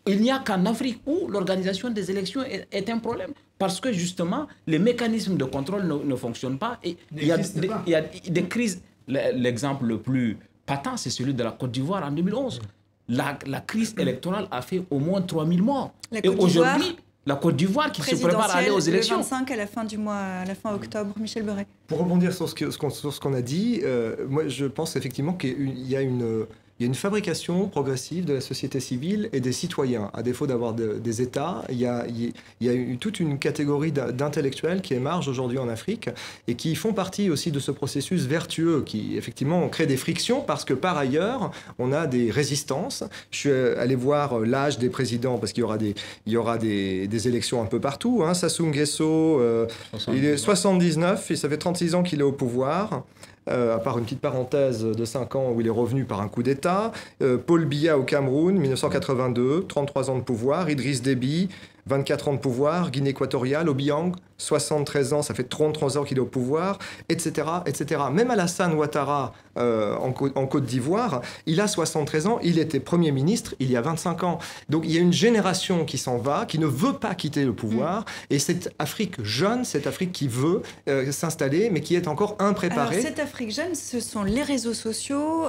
Il n'y a qu'en Afrique où l'organisation des élections est un problème. Parce que justement, les mécanismes de contrôle ne fonctionnent pas. Et il y a des crises. L'exemple le plus patent, c'est celui de la Côte d'Ivoire en 2011. La crise électorale a fait au moins 3000 morts.
Et aujourd'hui,
la Côte d'Ivoire qui se prépare à aller aux élections.
Le 25 à la fin du mois, à la fin octobre. Michel Beuret.
Pour rebondir sur ce qu'on a dit, moi je pense effectivement qu'il y a une fabrication progressive de la société civile et des citoyens. À défaut d'avoir des États, il y a toute une catégorie d'intellectuels qui émergent aujourd'hui en Afrique et qui font partie aussi de ce processus vertueux qui, effectivement, crée des frictions parce que, par ailleurs, on a des résistances. Je suis allé voir l'âge des présidents parce qu'il y aura des élections un peu partout. Sassou Nguesso, il est 79 et ça fait 36 ans qu'il est au pouvoir. À part une petite parenthèse de 5 ans où il est revenu par un coup d'État. Paul Biya au Cameroun, 1982, 33 ans de pouvoir. Idriss Déby, 24 ans de pouvoir, Guinée équatoriale, Obiang, 73 ans, ça fait 33 ans qu'il est au pouvoir, etc., etc. Même Alassane Ouattara, en Côte d'Ivoire, il a 73 ans, il était Premier ministre il y a 25 ans. Donc il y a une génération qui s'en va, qui ne veut pas quitter le pouvoir, et cette Afrique jeune, cette Afrique qui veut s'installer, mais qui est encore impréparée.
Alors cette Afrique jeune, ce sont les réseaux sociaux,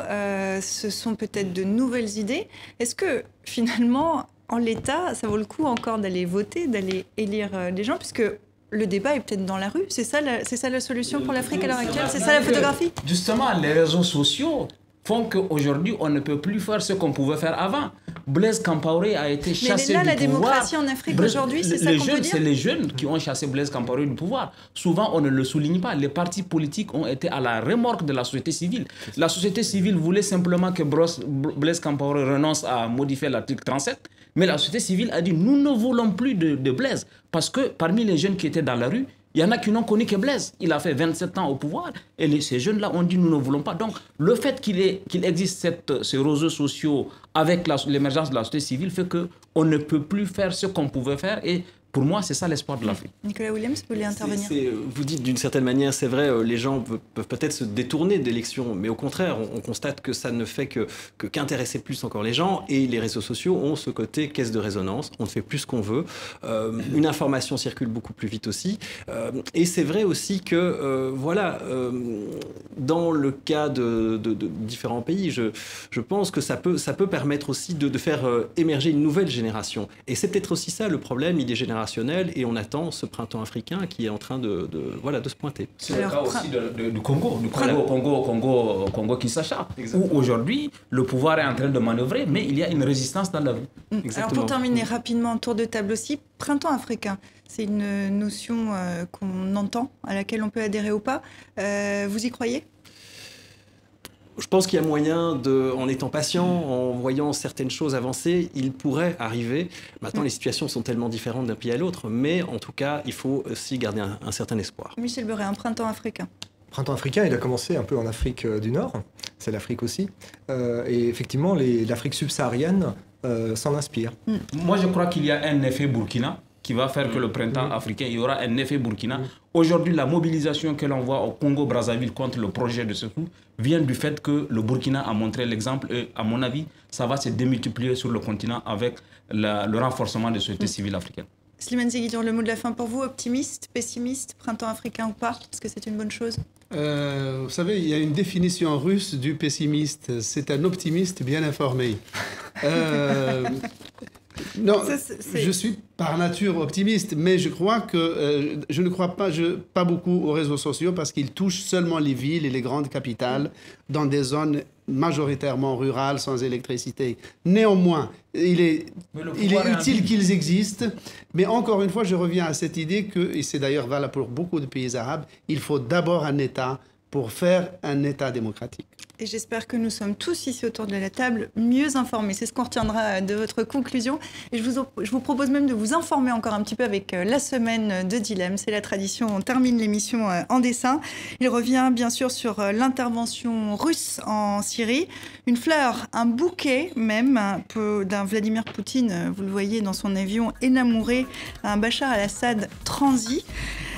ce sont peut-être de nouvelles idées. Est-ce que finalement, en l'état, ça vaut le coup encore d'aller voter, d'aller élire des gens, puisque le débat est peut-être dans la rue. C'est ça la solution pour l'Afrique à l'heure actuelle? C'est ça la photographie?
Justement, les réseaux sociaux font qu'aujourd'hui, on ne peut plus faire ce qu'on pouvait faire avant. Blaise Compaoré a été chassé du pouvoir.
Mais là, la démocratie en Afrique aujourd'hui, c'est ça qu'on peut dire?
C'est les jeunes qui ont chassé Blaise Compaoré du pouvoir. Souvent, on ne le souligne pas. Les partis politiques ont été à la remorque de la société civile. La société civile voulait simplement que Blaise Compaoré renonce à modifier l'article 37. Mais la société civile a dit, nous ne voulons plus de Blaise. Parce que parmi les jeunes qui étaient dans la rue, il y en a qui n'ont connu que Blaise. Il a fait 27 ans au pouvoir. Et ces jeunes-là ont dit, nous ne voulons pas. Donc, le fait qu'il existe ces réseaux sociaux avec l'émergence de la société civile fait qu'on ne peut plus faire ce qu'on pouvait faire. Et pour moi, c'est ça l'espoir de l'Afrique.
Nicolas Williams, vous voulez intervenir?
Vous dites d'une certaine manière, c'est vrai, les gens peuvent peut-être se détourner d'élections, mais au contraire, on constate que ça ne fait qu'intéresser plus encore les gens, et les réseaux sociaux ont ce côté caisse de résonance, on ne fait plus ce qu'on veut, une information circule beaucoup plus vite aussi, et c'est vrai aussi que, dans le cas de différents pays, je pense que ça peut permettre aussi de faire émerger une nouvelle génération, et c'est peut-être aussi ça le problème, il est générationnel, et on attend ce printemps africain qui est en train de se pointer.
C'est le cas aussi du Congo, Kinshasa, où aujourd'hui le pouvoir est en train de manœuvrer, mais il y a une résistance dans la rue.
Alors pour terminer rapidement, tour de table aussi, printemps africain, c'est une notion qu'on entend, à laquelle on peut adhérer ou pas. Vous y croyez ?
Je pense qu'il y a moyen, en étant patient, en voyant certaines choses avancer, il pourrait arriver. Maintenant, les situations sont tellement différentes d'un pays à l'autre, mais en tout cas, il faut aussi garder un certain espoir.
Michel Beuret, un printemps africain.
Printemps africain, il a commencé un peu en Afrique du Nord, c'est l'Afrique aussi, et effectivement, l'Afrique subsaharienne s'en inspire.
Moi, je crois qu'il y a un effet Burkina qui va faire que le printemps africain, il y aura un effet Burkina. Aujourd'hui, la mobilisation que l'on voit au Congo-Brazzaville contre le projet de secours vient du fait que le Burkina a montré l'exemple, et à mon avis, ça va se démultiplier sur le continent avec le renforcement de la société civile africaine.
Slimane Zeguidur, le mot de la fin pour vous, optimiste, pessimiste, printemps africain ou pas? Est-ce que c'est une bonne chose?
Vous savez, il y a une définition russe du pessimiste, c'est un optimiste bien informé. Non, je suis par nature optimiste, mais je crois que je ne crois pas beaucoup aux réseaux sociaux parce qu'ils touchent seulement les villes et les grandes capitales dans des zones majoritairement rurales sans électricité. Néanmoins, il est utile qu'ils existent, mais encore une fois, je reviens à cette idée que, et c'est d'ailleurs valable pour beaucoup de pays arabes, il faut d'abord un État pour faire un État démocratique.
Et j'espère que nous sommes tous ici autour de la table mieux informés. C'est ce qu'on retiendra de votre conclusion. Et je vous propose même de vous informer encore un petit peu avec la semaine de Dilemme. C'est la tradition, on termine l'émission en dessin. Il revient bien sûr sur l'intervention russe en Syrie. Une fleur, un bouquet même d'un Vladimir Poutine, vous le voyez dans son avion énamouré, un Bachar al-Assad transi.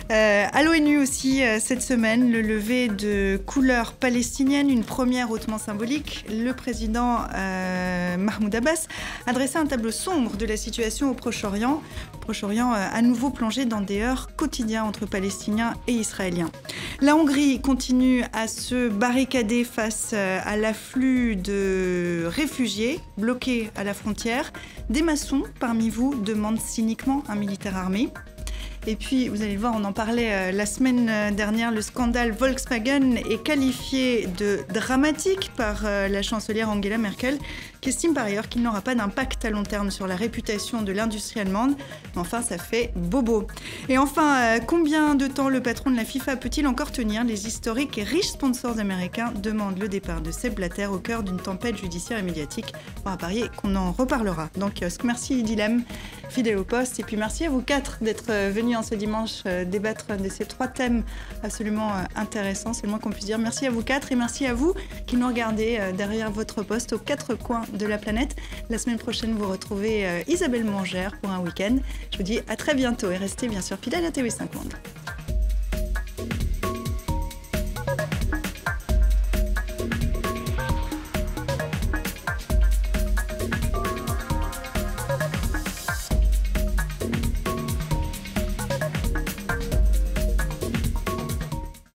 À l'ONU aussi, cette semaine, le lever de couleurs palestiniennes, une première hautement symbolique. Le président Mahmoud Abbas a dressé un tableau sombre de la situation au Proche-Orient. Proche-Orient à nouveau plongé dans des heurts quotidiens entre Palestiniens et Israéliens. La Hongrie continue à se barricader face à l'afflux de réfugiés bloqués à la frontière. Des maçons parmi vous demandent cyniquement un militaire armé. Et puis, vous allez le voir, on en parlait la semaine dernière, le scandale Volkswagen est qualifié de dramatique par la chancelière Angela Merkel, qui estime par ailleurs qu'il n'aura pas d'impact à long terme sur la réputation de l'industrie allemande. Mais enfin, ça fait bobo. Et enfin, combien de temps le patron de la FIFA peut-il encore tenir? Les historiques et riches sponsors américains demandent le départ de Sepp Blatter au cœur d'une tempête judiciaire et médiatique. On va parier qu'on en reparlera dans Kiosque. Merci Dilemme. fidèles au poste. Et puis merci à vous 4 d'être venus en ce dimanche débattre de ces 3 thèmes absolument intéressants, c'est le moins qu'on puisse dire. Merci à vous 4 et merci à vous qui nous regardez derrière votre poste aux 4 coins de la planète. La semaine prochaine, vous retrouvez Isabelle Mangère pour un week-end. Je vous dis à très bientôt et restez bien sûr fidèles à TV5 Monde.